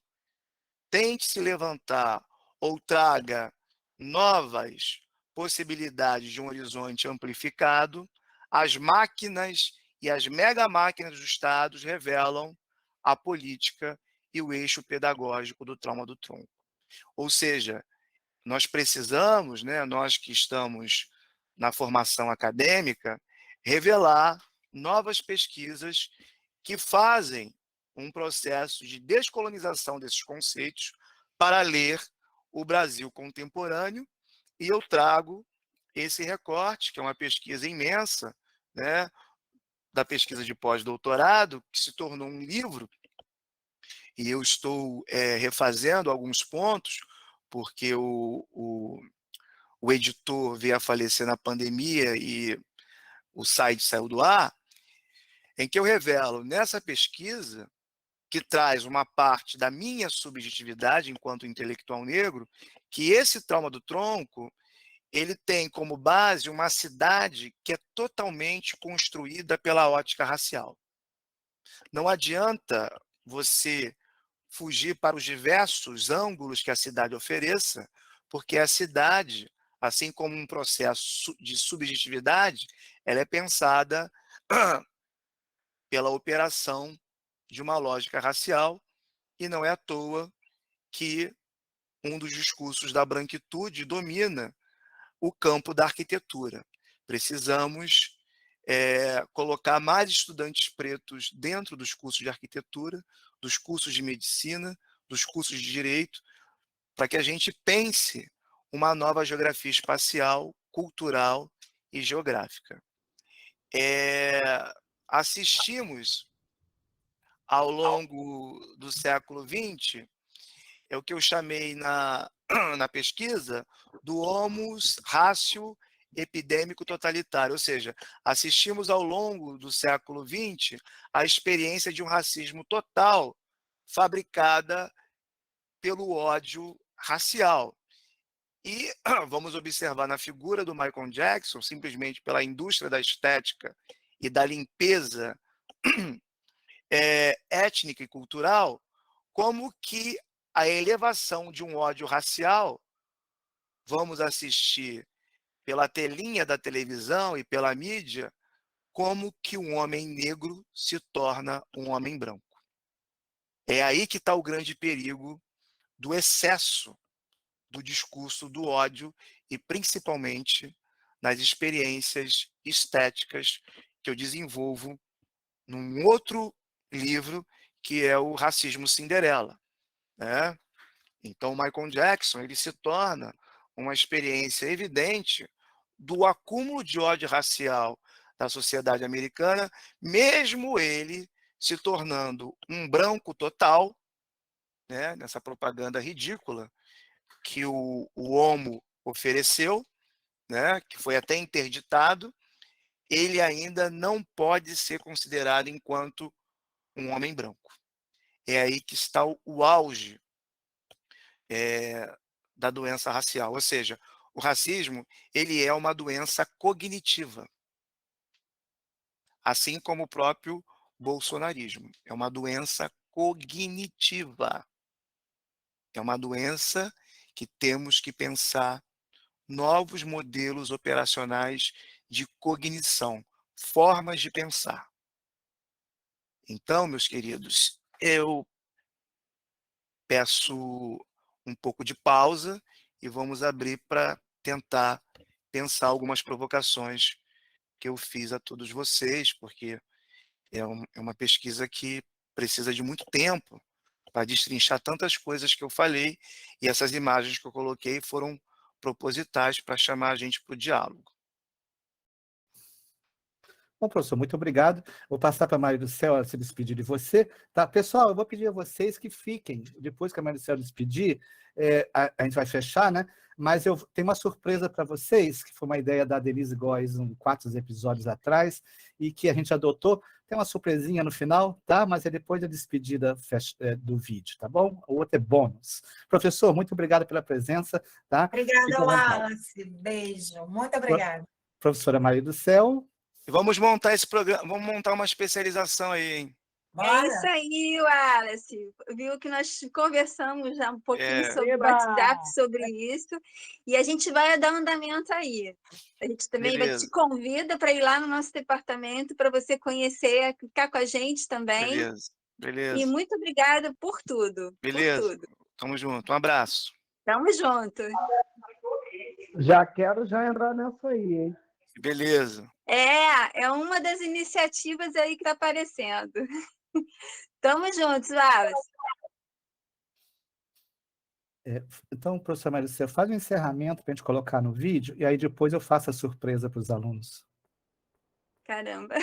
tente se levantar ou traga novas possibilidades de um horizonte amplificado, as máquinas e as mega máquinas dos estados revelam a política e o eixo pedagógico do trauma do tronco. Ou seja, nós precisamos, né, nós que estamos na formação acadêmica, revelar novas pesquisas que fazem um processo de descolonização desses conceitos para ler o Brasil contemporâneo, e eu trago esse recorte, que é uma pesquisa imensa, né, da pesquisa de pós-doutorado, que se tornou um livro, e eu estou refazendo alguns pontos, porque o editor veio a falecer na pandemia e o site saiu do ar, em que eu revelo nessa pesquisa, que traz uma parte da minha subjetividade enquanto intelectual negro, que esse trauma do tronco, ele tem como base uma cidade que é totalmente construída pela ótica racial. Não adianta você fugir para os diversos ângulos que a cidade ofereça, porque a cidade, assim como um processo de subjetividade, ela é pensada pela operação de uma lógica racial, e não é à toa que um dos discursos da branquitude domina o campo da arquitetura. Precisamos colocar mais estudantes pretos dentro dos cursos de arquitetura, dos cursos de medicina, dos cursos de direito, para que a gente pense uma nova geografia espacial, cultural e geográfica. Assistimos ao longo do século XX é o que eu chamei na pesquisa do homo ratio epidêmico totalitário, ou seja, assistimos ao longo do século XX a experiência de um racismo total fabricada pelo ódio racial. E vamos observar na figura do Michael Jackson, simplesmente pela indústria da estética e da limpeza étnica e cultural, como que a elevação de um ódio racial, vamos assistir pela telinha da televisão e pela mídia, como que um homem negro se torna um homem branco. É aí que está o grande perigo do excesso do discurso do ódio e principalmente nas experiências estéticas que eu desenvolvo num outro livro, que é o Racismo Cinderela, né? Então, o Michael Jackson ele se torna uma experiência evidente do acúmulo de ódio racial da sociedade americana, mesmo ele se tornando um branco total, né, nessa propaganda ridícula que o Homo ofereceu, né, que foi até interditado, ele ainda não pode ser considerado enquanto um homem branco. É aí que está o auge da doença racial, ou seja, o racismo ele é uma doença cognitiva, assim como o próprio bolsonarismo. É uma doença cognitiva, é uma doença que temos que pensar novos modelos operacionais de cognição, formas de pensar. Então, meus queridos, eu peço um pouco de pausa e vamos abrir para tentar pensar algumas provocações que eu fiz a todos vocês, porque é uma pesquisa que precisa de muito tempo para destrinchar tantas coisas que eu falei, e essas imagens que eu coloquei foram propositais para chamar a gente para o diálogo. Bom, professor, muito obrigado. Vou passar para a Maria do Céu ela se despedir de você. Tá, pessoal, eu vou pedir a vocês que fiquem. Depois que a Maria do Céu despedir, a gente vai fechar, né? Mas eu tenho uma surpresa para vocês, que foi uma ideia da Denise Góes 4 episódios atrás, e que a gente adotou. Tem uma surpresinha no final, tá? Mas é depois da despedida do vídeo, tá bom? O outro é bônus. Professor, muito obrigado pela presença, tá? Obrigada, Wallace. Beijo. Muito obrigada. Professora Maria do Céu. Vamos montar esse programa, vamos montar uma especialização aí, hein? Bora. É isso aí, Wallace. Viu que nós conversamos já um pouquinho sobre o WhatsApp, sobre isso, e a gente vai dar andamento aí. A gente também te convida para ir lá no nosso departamento, para você conhecer, ficar com a gente também. Beleza. E muito obrigada por tudo. Beleza. Por tudo. Tamo junto. Um abraço. Tamo junto. Já quero entrar nessa aí, hein? Beleza. É uma das iniciativas aí que está aparecendo. Tamo juntos, Wallace. Então, professor Maria, você faz um encerramento para a gente colocar no vídeo, e aí depois eu faço a surpresa para os alunos. Caramba.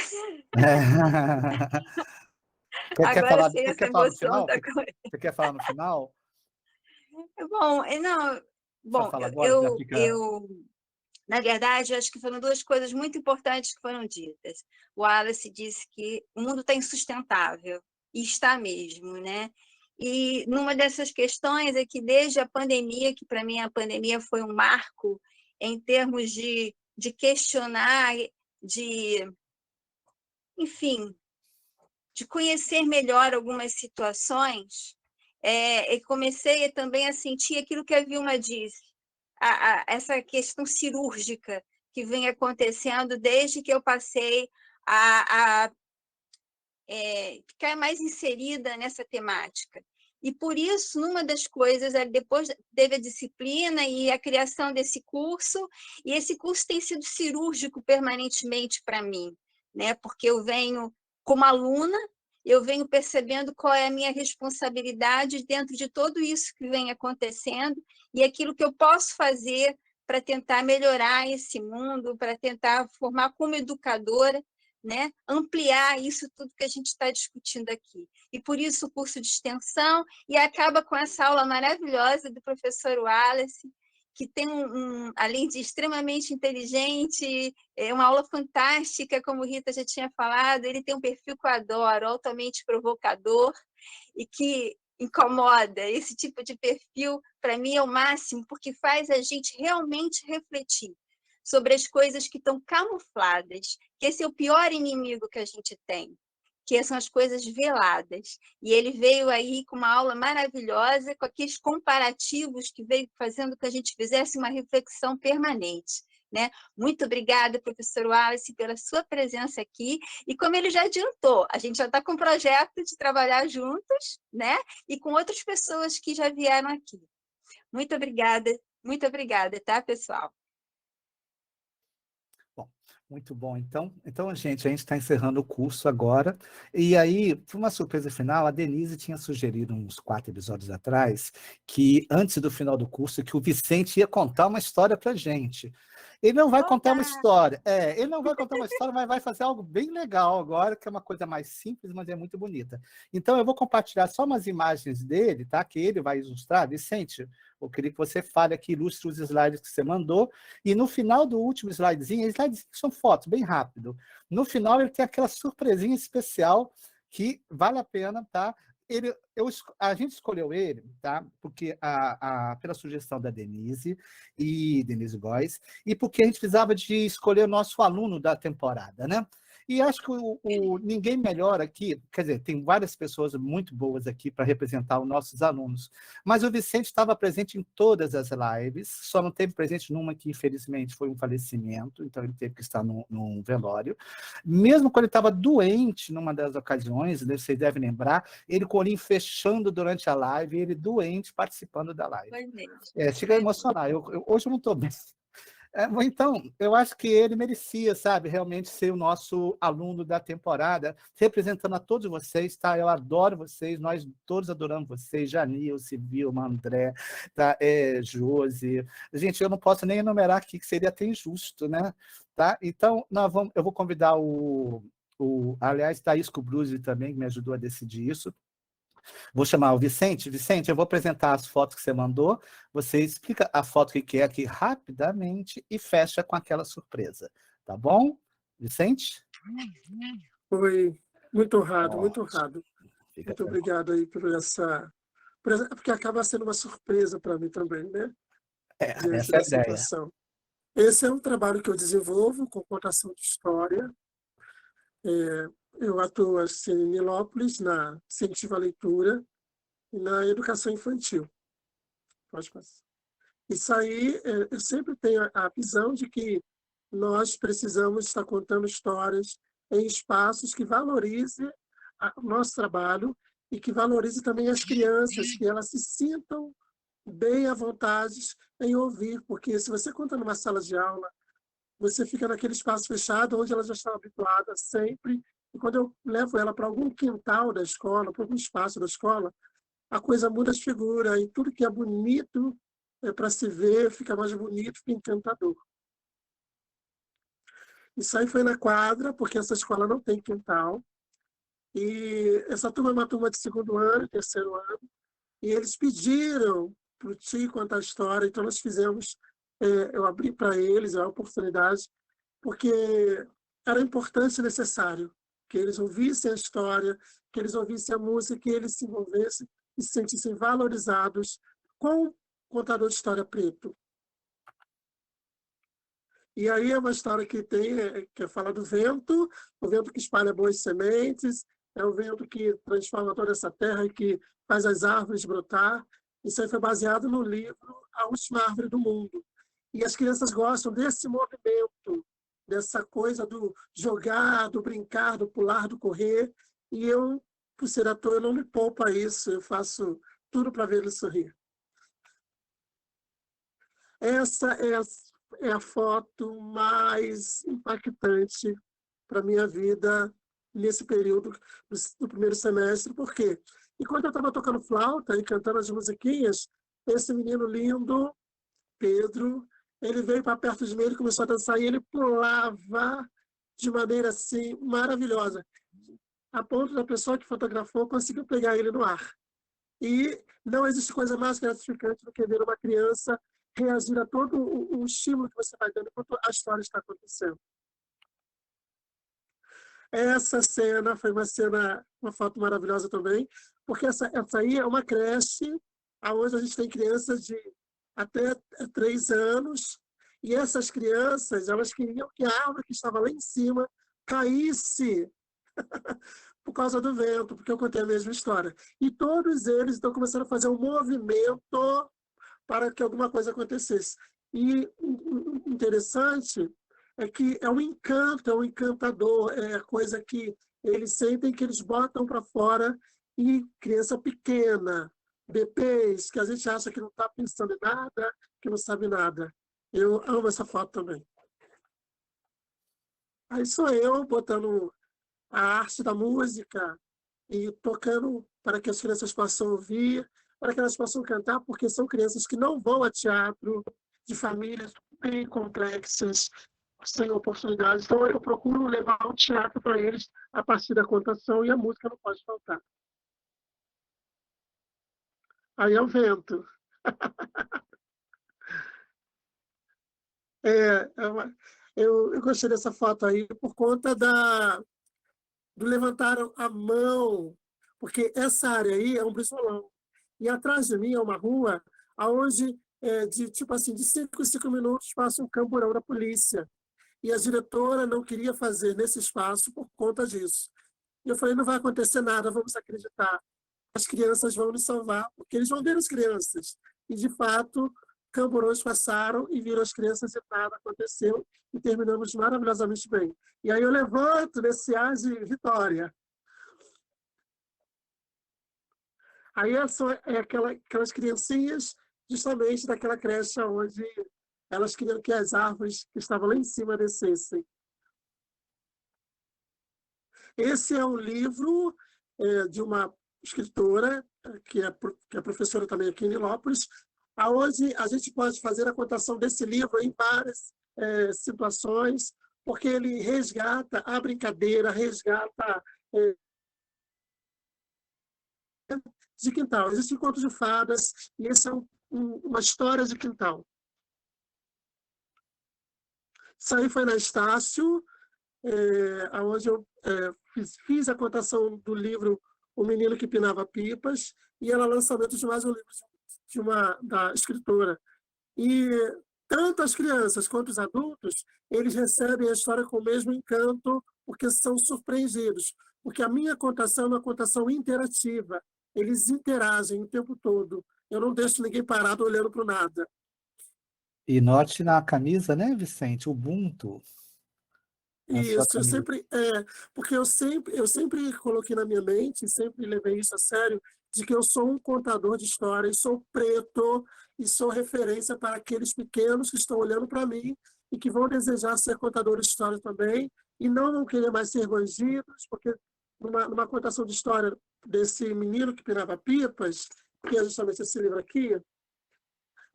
Quer falar no final? Da coisa. Você quer falar no final? Bom, na verdade, eu acho que foram duas coisas muito importantes que foram ditas. O Wallace disse que o mundo está insustentável, e está mesmo, né? E numa dessas questões é que desde a pandemia, que para mim a pandemia foi um marco em termos de questionar, enfim, de conhecer melhor algumas situações, e comecei também a sentir aquilo que a Vilma disse, essa questão cirúrgica que vem acontecendo desde que eu passei a ficar mais inserida nessa temática. E por isso, numa das coisas, depois teve a disciplina e a criação desse curso, e esse curso tem sido cirúrgico permanentemente para mim, né? Porque eu venho como aluna, eu venho percebendo qual é a minha responsabilidade dentro de tudo isso que vem acontecendo e aquilo que eu posso fazer para tentar melhorar esse mundo, para tentar formar como educadora, né? Ampliar isso tudo que a gente está discutindo aqui. E por isso o curso de extensão, e acaba com essa aula maravilhosa do professor Wallace, que tem além de extremamente inteligente, uma aula fantástica, como Rita já tinha falado, ele tem um perfil que eu adoro, altamente provocador, e que incomoda. Esse tipo de perfil, para mim, é o máximo, porque faz a gente realmente refletir sobre as coisas que estão camufladas, que esse é o pior inimigo que a gente tem, que são as coisas veladas. E ele veio aí com uma aula maravilhosa, com aqueles comparativos que veio fazendo que a gente fizesse uma reflexão permanente. Né? Muito obrigada, professor Wallace, pela sua presença aqui. E como ele já adiantou, a gente já está com um projeto de trabalhar juntos, né? E com outras pessoas que já vieram aqui. Muito obrigada, tá, pessoal? Muito bom. Então, gente, a gente está encerrando o curso agora. E aí, por uma surpresa final, a Denise tinha sugerido uns 4 episódios atrás que, antes do final do curso, que o Vicente ia contar uma história para a gente. Ele não vai contar uma Opa! história. Ele não vai contar uma história, mas vai fazer algo bem legal agora, que é uma coisa mais simples, mas é muito bonita. Então, eu vou compartilhar só umas imagens dele, tá? Que ele vai ilustrar. Vicente, eu queria que você fale aqui, ilustre os slides que você mandou. E no final do último slidezinho, slides são fotos, bem rápido. No final, ele tem aquela surpresinha especial que vale a pena, tá? A gente escolheu ele, tá? Porque pela sugestão da Denise Góes, e porque a gente precisava de escolher o nosso aluno da temporada, né? E acho que ninguém melhor aqui, quer dizer, tem várias pessoas muito boas aqui para representar os nossos alunos, mas o Vicente estava presente em todas as lives, só não teve presente numa que, infelizmente, foi um falecimento, então ele teve que estar num velório. Mesmo quando ele estava doente, numa das ocasiões, né, vocês devem lembrar, ele com o olhinho fechando durante a live, ele doente participando da live. Foi mesmo. Chega a Foi mesmo. emocionar. Hoje eu não estou bem. Então, eu acho que ele merecia, sabe, realmente ser o nosso aluno da temporada, representando a todos vocês, tá? Eu adoro vocês, nós todos adoramos vocês, Janilce, Vilma, André, tá? Josi. Gente, eu não posso nem enumerar aqui, que seria até injusto, né? Tá? Então, eu vou convidar aliás, Thaís Kubruzzi também, que me ajudou a decidir isso. Vou chamar o Vicente. Vicente, eu vou apresentar as fotos que você mandou. Você explica a foto que quer aqui rapidamente e fecha com aquela surpresa. Tá bom? Vicente? Foi muito honrado, muito Ótimo. honrado. Fica Muito tranquilo. obrigado aí porque acaba sendo uma surpresa para mim também, né? Diante Essa é a da ideia. situação. Esse é um trabalho que eu desenvolvo com contação de história. Eu atuo assim, em Nilópolis, na incentivo à leitura e na educação infantil. Pode passar. Isso aí, eu sempre tenho a visão de que nós precisamos estar contando histórias em espaços que valorizem o nosso trabalho e que valorizem também as crianças, que elas se sintam bem à vontade em ouvir, porque se você conta numa sala de aula, você fica naquele espaço fechado onde ela já está habituada sempre, e quando eu levo ela para algum quintal da escola, para algum espaço da escola, a coisa muda de figura e tudo que é bonito para se ver fica mais bonito, fica encantador. Isso aí foi na quadra, porque essa escola não tem quintal, e essa turma é uma turma de segundo ano, terceiro ano, e eles pediram para o tio contar a história, então nós fizemos, eu abri para eles a oportunidade, porque era importante e necessário que eles ouvissem a história, que eles ouvissem a música, que eles se envolvessem e se sentissem valorizados com o contador de história preto. E aí é uma história que fala do vento, o vento que espalha boas sementes, é o vento que transforma toda essa terra e que faz as árvores brotar. Isso aí foi baseado no livro A Última Árvore do Mundo. E as crianças gostam desse movimento, dessa coisa do jogar, do brincar, do pular, do correr. E eu, por ser ator, eu não me poupo a isso, eu faço tudo para ver ele sorrir. Essa é a foto mais impactante para a minha vida nesse período do primeiro semestre. Por quê? Enquanto eu estava tocando flauta e cantando as musiquinhas, esse menino lindo, Pedro, ele veio para perto de mim, ele começou a dançar e ele pulava de maneira assim maravilhosa, a ponto da pessoa que fotografou conseguiu pegar ele no ar. E não existe coisa mais gratificante do que ver uma criança reagir a todo o estímulo que você vai dando enquanto a história está acontecendo. Essa cena foi uma foto maravilhosa também, porque essa aí é uma creche onde a gente tem crianças de até 3 anos, e essas crianças, elas queriam que a árvore que estava lá em cima caísse por causa do vento, porque eu contei a mesma história. E todos eles estão começando a fazer um movimento para que alguma coisa acontecesse. E o interessante é que é um encanto, é um encantador, é a coisa que eles sentem que eles botam para fora, e criança pequena, bebês, que a gente acha que não está pensando em nada, que não sabe nada. Eu amo essa foto também. Aí sou eu botando a arte da música e tocando para que as crianças possam ouvir, para que elas possam cantar, porque são crianças que não vão a teatro, de famílias bem complexas, sem oportunidades. Então, eu procuro levar o teatro para eles a partir da contação e a música não pode faltar. Aí é o vento. Eu gostei dessa foto aí por conta do levantar a mão, porque essa área aí é um brisolão. E atrás de mim é uma rua onde, de 5 em 5 minutos, passa um camburão da polícia. E a diretora não queria fazer nesse espaço por conta disso. E eu falei, não vai acontecer nada, vamos acreditar. As crianças vão nos salvar, porque eles vão ver as crianças. E, de fato, camburões passaram e viram as crianças e nada aconteceu. E terminamos maravilhosamente bem. E aí eu levanto nesse ar de vitória. Aí aquelas criancinhas, justamente daquela creche onde elas queriam que as árvores que estavam lá em cima descessem. Esse é um livro de uma escritora, que é professora também aqui em Nilópolis, onde a gente pode fazer a cotação desse livro em várias situações, porque ele resgata a brincadeira, resgata de quintal. Existem contos de fadas, e esse é uma história de quintal. Isso aí foi na Estácio, onde eu fiz a cotação do livro O Menino que Pinava Pipas, e era lançamento de mais um livro da escritora. E tanto as crianças quanto os adultos, eles recebem a história com o mesmo encanto, porque são surpreendidos. Porque a minha contação é uma contação interativa. Eles interagem o tempo todo. Eu não deixo ninguém parado olhando para o nada. E note na camisa, né, Vicente? Ubuntu. Isso, porque eu sempre coloquei na minha mente, sempre levei isso a sério, de que eu sou um contador de histórias, sou preto e sou referência para aqueles pequenos que estão olhando para mim e que vão desejar ser contadores de história também e não vão querer mais ser bandidos, porque numa contação de história desse menino que pirava pipas, que é justamente esse livro aqui,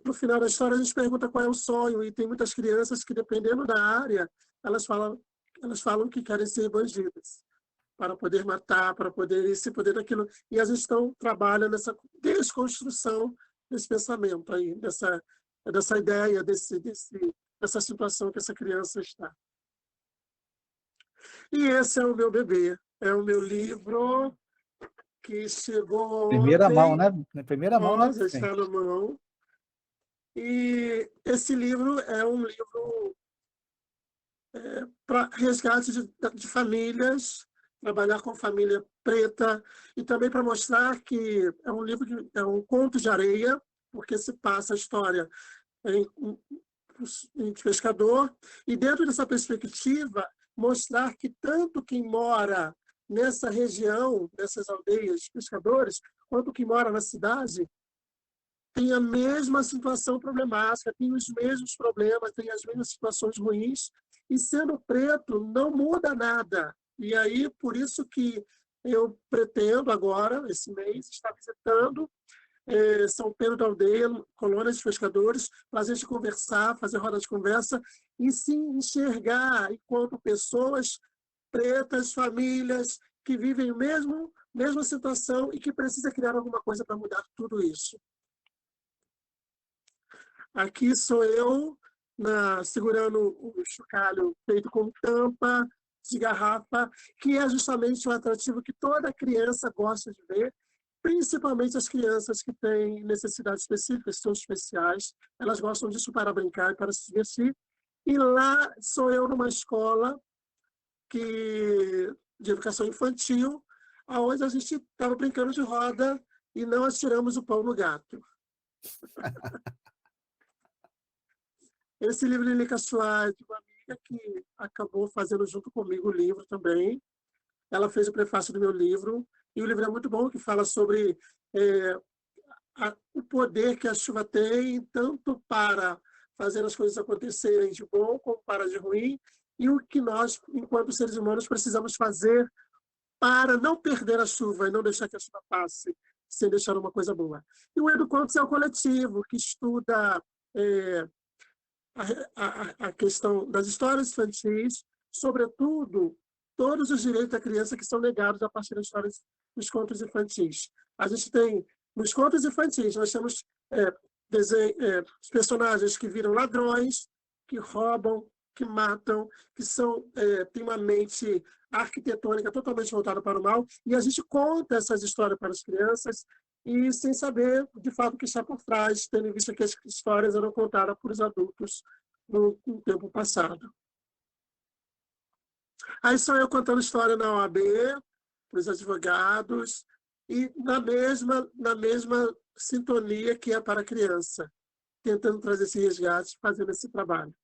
no final da história a gente pergunta qual é o sonho, e tem muitas crianças que, dependendo da área, elas falam que querem ser bandidas, para poder matar, para poder se poder daquilo. E a gestão trabalha nessa desconstrução desse pensamento aí, dessa ideia, dessa situação que essa criança está. E esse é o meu bebê, é o meu livro que chegou Primeira ontem. mão, né? Primeira mão, né, Já está na mão. E esse livro é um livro para resgate de famílias, trabalhar com família preta, e também para mostrar que é um livro, é um conto de areia, porque se passa a história em pescador, e dentro dessa perspectiva, mostrar que tanto quem mora nessa região, nessas aldeias de pescadores, quanto quem mora na cidade, tem a mesma situação problemática, tem os mesmos problemas, tem as mesmas situações ruins, e sendo preto não muda nada. E aí, por isso que eu pretendo agora, esse mês, estar visitando São Pedro da Aldeia, colônias de pescadores, para a gente conversar, fazer roda de conversa, e se enxergar enquanto pessoas pretas, famílias, que vivem a mesma situação e que precisa criar alguma coisa para mudar tudo isso. Aqui sou eu, segurando o chocalho feito com tampa de garrafa, que é justamente o atrativo que toda criança gosta de ver, principalmente as crianças que têm necessidades específicas, são especiais, elas gostam disso para brincar e para se divertir. E lá sou eu numa escola de educação infantil, onde a gente estava brincando de roda e não atiramos o pão no gato. Esse livro de Lili Cachoar, de uma amiga que acabou fazendo junto comigo o livro também. Ela fez o prefácio do meu livro, e o livro é muito bom, que fala sobre o poder que a chuva tem, tanto para fazer as coisas acontecerem de bom, como para de ruim, e o que nós, enquanto seres humanos, precisamos fazer para não perder a chuva e não deixar que a chuva passe, sem deixar uma coisa boa. E o Educontos é o coletivo, que estuda a questão das histórias infantis, sobretudo todos os direitos da criança que são negados a partir das histórias dos contos infantis. A gente tem, nos contos infantis, nós temos os personagens que viram ladrões, que roubam, que matam, que têm uma mente arquitetônica totalmente voltada para o mal, e a gente conta essas histórias para as crianças e sem saber, de fato, o que está por trás, tendo em vista que as histórias eram contadas por os adultos no tempo passado. Aí só eu contando história na OAB, para os advogados, e na mesma sintonia que é para a criança, tentando trazer esse resgate, fazendo esse trabalho.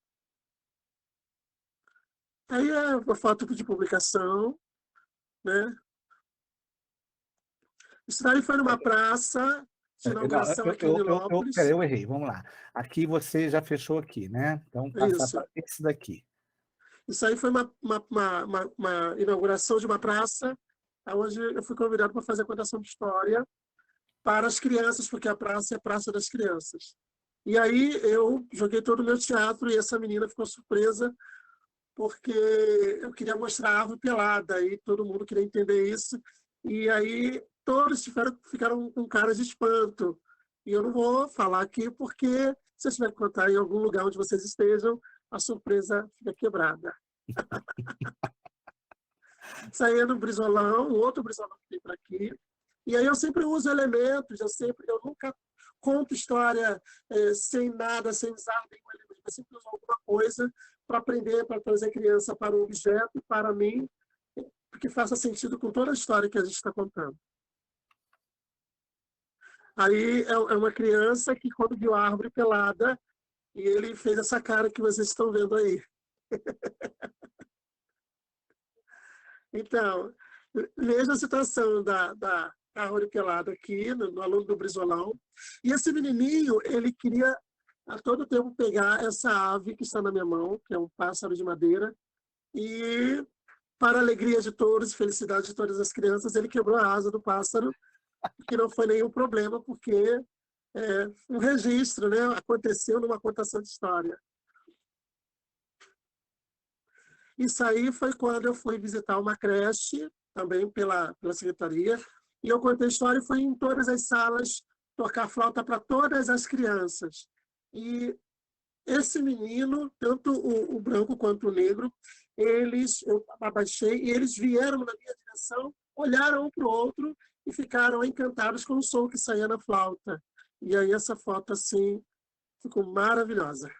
Aí é uma foto de publicação, né? Isso daí foi numa praça de inauguração aqui em Nilópolis. Peraí, eu errei, vamos lá. Aqui você já fechou aqui, né? Então, passar para esse daqui. Isso aí foi uma inauguração de uma praça, onde eu fui convidado para fazer a contação de história para as crianças, porque a praça é a Praça das Crianças. E aí eu joguei todo o meu teatro e essa menina ficou surpresa, porque eu queria mostrar a árvore pelada, e todo mundo queria entender isso. E aí todos ficaram com caras de espanto. E eu não vou falar aqui, porque se eu tiver que contar em algum lugar onde vocês estejam, a surpresa fica quebrada. Saía no Brizolão, um outro Brizolão que tem para aqui. E aí eu sempre uso elementos, eu nunca conto história sem nada, sem usar nenhum elemento. Eu sempre uso alguma coisa para aprender, para trazer a criança para o objeto, para mim, que faça sentido com toda a história que a gente está contando. Aí é uma criança que, quando viu a árvore pelada, e ele fez essa cara que vocês estão vendo aí. Então, veja a situação da árvore pelada aqui, no aluno do Brizolão. E esse menininho, ele queria a todo tempo pegar essa ave que está na minha mão, que é um pássaro de madeira, e, para a alegria de todos e felicidade de todas as crianças, ele quebrou a asa do pássaro, que não foi nenhum problema, porque um registro, né? Aconteceu numa contação de história. Isso aí foi quando eu fui visitar uma creche, também pela secretaria, e eu contei a história e fui em todas as salas tocar flauta para todas as crianças. E esse menino, tanto o branco quanto o negro, eu abaixei e eles vieram na minha direção, olharam um para o outro e ficaram encantados com o som que saía na flauta. E aí essa foto, assim, ficou maravilhosa.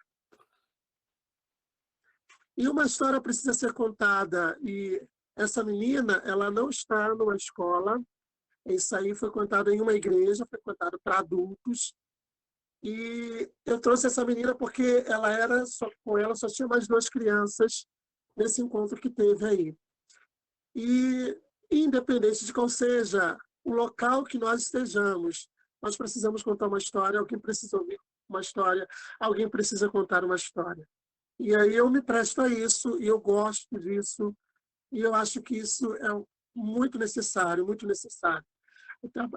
E uma história precisa ser contada, e essa menina, ela não está numa escola, isso aí foi contado em uma igreja, foi contado para adultos, e eu trouxe essa menina porque com ela só tinha mais 2 crianças nesse encontro que teve aí. E, independente de qual seja o local que nós estejamos, nós precisamos contar uma história, alguém precisa ouvir uma história, alguém precisa contar uma história. E aí eu me presto a isso, e eu gosto disso, e eu acho que isso é muito necessário, muito necessário. Então,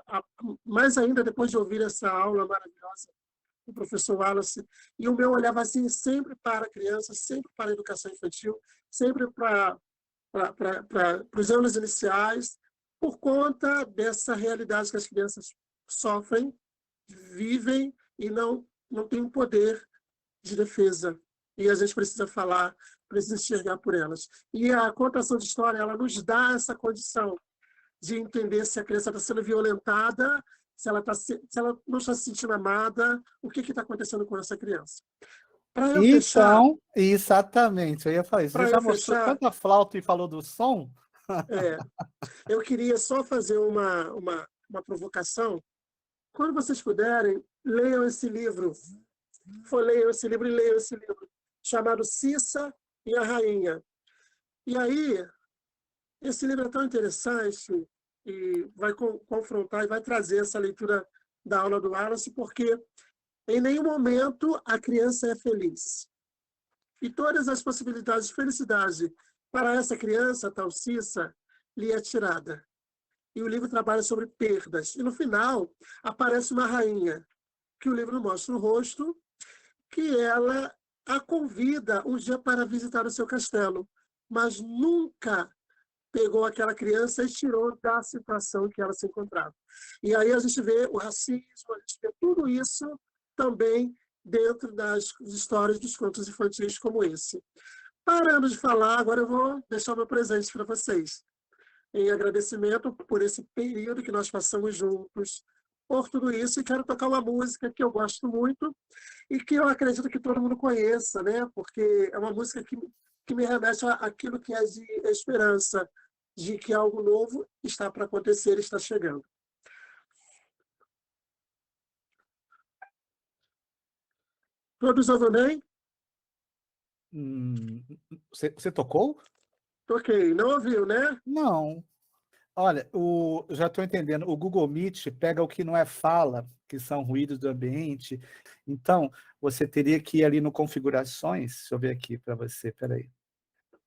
mais ainda depois de ouvir essa aula maravilhosa do professor Wallace, e o meu olhar vai assim, sempre para a criança, sempre para a educação infantil, sempre para os anos iniciais, por conta dessa realidade que as crianças sofrem, vivem e não têm um poder de defesa. E a gente precisa falar, precisa enxergar por elas. E a contação de história, ela nos dá essa condição de entender se a criança está sendo violentada, se ela não está se sentindo amada, o que está acontecendo com essa criança. Então, exatamente, eu ia falar isso. Você já mostrou tanta flauta e falou do som? Eu queria só fazer uma provocação. Quando vocês puderem, leiam esse livro. Leiam esse livro, chamado Cissa e a Rainha. E aí, esse livro é tão interessante e vai confrontar e vai trazer essa leitura da aula do Wallace, porque em nenhum momento a criança é feliz. E todas as possibilidades de felicidade para essa criança, tal Cissa, lhe é tirada. E o livro trabalha sobre perdas. E no final aparece uma rainha, que o livro mostra o rosto, que ela a convida um dia para visitar o seu castelo, mas nunca pegou aquela criança e tirou da situação que ela se encontrava. E aí a gente vê o racismo, a gente vê tudo isso também dentro das histórias dos contos infantis como esse. Parando de falar, agora eu vou deixar o meu presente para vocês, em agradecimento por esse período que nós passamos juntos, por tudo isso, e quero tocar uma música que eu gosto muito e que eu acredito que todo mundo conheça, né? Porque é uma música que me remete àquilo que é de esperança, de que algo novo está para acontecer, está chegando. Todos ouvem bem? Você tocou? Toquei. Não ouviu, né? Não. Olha, já estou entendendo. O Google Meet pega o que não é fala, que são ruídos do ambiente. Então, você teria que ir ali no configurações. Deixa eu ver aqui para você. Peraí.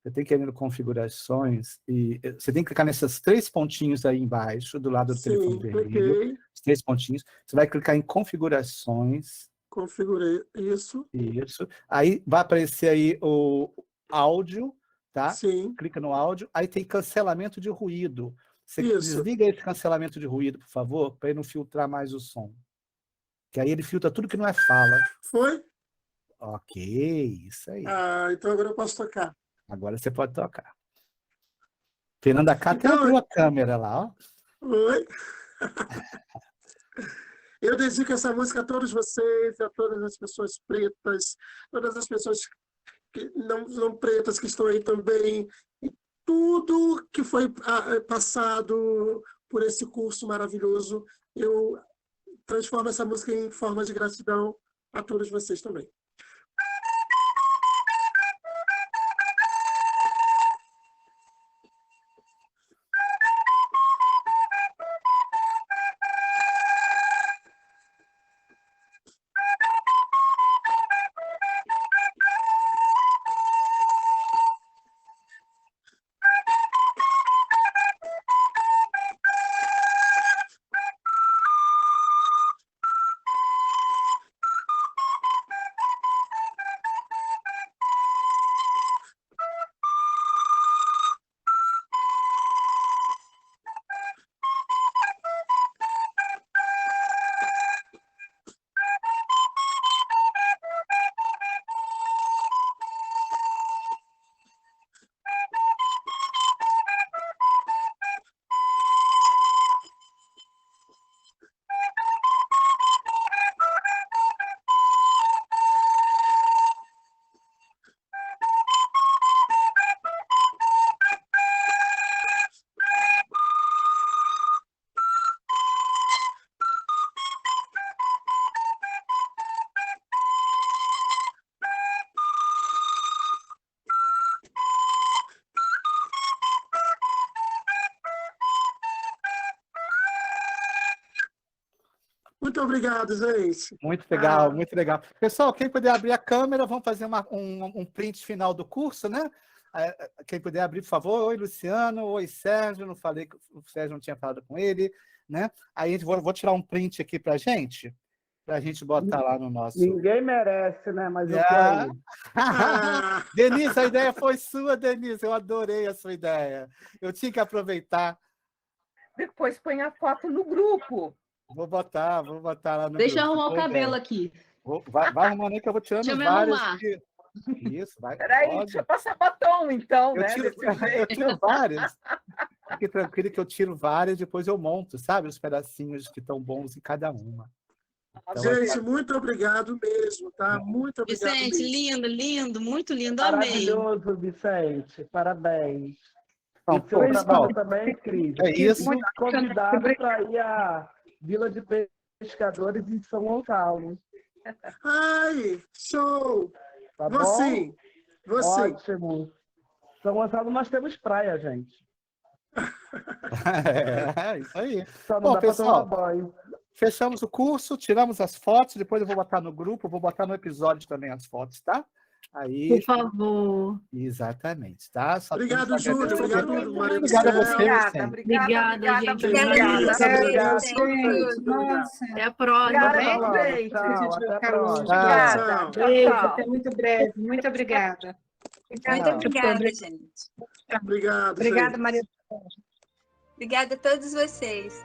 Você tem que ir ali no configurações e você tem que clicar nesses 3 pontinhos aí embaixo, do lado do telefone Sim, vermelho. cliquei. Os 3 pontinhos. Você vai clicar em configurações. Configurei isso. Isso. Aí vai aparecer aí o áudio, tá? Sim, Clica no áudio. Aí tem cancelamento de ruído. Você isso. desliga esse cancelamento de ruído, por favor, para ele não filtrar mais o som. Que aí ele filtra tudo que não é fala. Foi? Ok, isso aí. Então agora eu posso tocar. Agora você pode tocar. Fernanda K até Então, abriu a câmera lá, ó. oi. Eu dedico essa música a todos vocês, a todas as pessoas pretas, todas as pessoas que não pretas que estão aí também, e tudo que foi passado por esse curso maravilhoso, eu transformo essa música em forma de gratidão a todos vocês também. Muito obrigado, gente. Muito legal, muito legal. Pessoal, quem puder abrir a câmera, vamos fazer um print final do curso, né? Quem puder abrir, por favor. Oi, Luciano. Oi, Sérgio. Não falei que o Sérgio não tinha falado com ele, né? Aí vou tirar um print aqui para a gente botar lá no nosso... Ninguém merece, né? Mas eu quero. Denise, a ideia foi sua, Denise. Eu adorei a sua ideia. Eu tinha que aproveitar. Depois põe a foto no grupo. Vou botar lá no Deixa eu grupo. arrumar o cabelo aqui. Vai arrumando aí que eu vou tirando Deixa eu me várias. arrumar. Isso, vai. Peraí, pode. deixa eu passar batom, então, Eu né? tiro, desse jeito. eu tiro várias. Fique tranquilo que eu tiro várias e depois eu monto, sabe? Os pedacinhos que estão bons em cada uma. Então, Gente, muito obrigado mesmo, tá? Muito obrigado Vicente, mesmo. lindo, lindo, muito lindo, amei. Maravilhoso, Vicente. Parabéns. Então, E seu pessoal, trabalho também é incrível. é isso. Muito convidado para ir à Vila de Pescadores em São Gonçalo. Ai, show! Tá bom? Você. Ótimo. São Gonçalo nós temos praia, gente. Isso aí. Só não Bom, dá para tomar pessoal, banho. fechamos o curso, tiramos as fotos, depois eu vou botar no grupo, vou botar no episódio também as fotos, tá? Aí, Por favor. exatamente, tá? Só tenho Obrigado, que Júlio. agradecer. Obrigado, Maria do Obrigado a Céu. vocês, Obrigada, sempre. Obrigada, gente. Obrigada, Obrigado. gente. Nossa. Até a próxima. Obrigada, Bem? viu, gente? Tchau, até a próxima. Obrigada. Tchau. Tchau, Beijo, tchau. até muito breve. Muito obrigada. Muito Tchau. obrigada, gente. Obrigado, Obrigada, gente. Maria. Obrigada a todos vocês.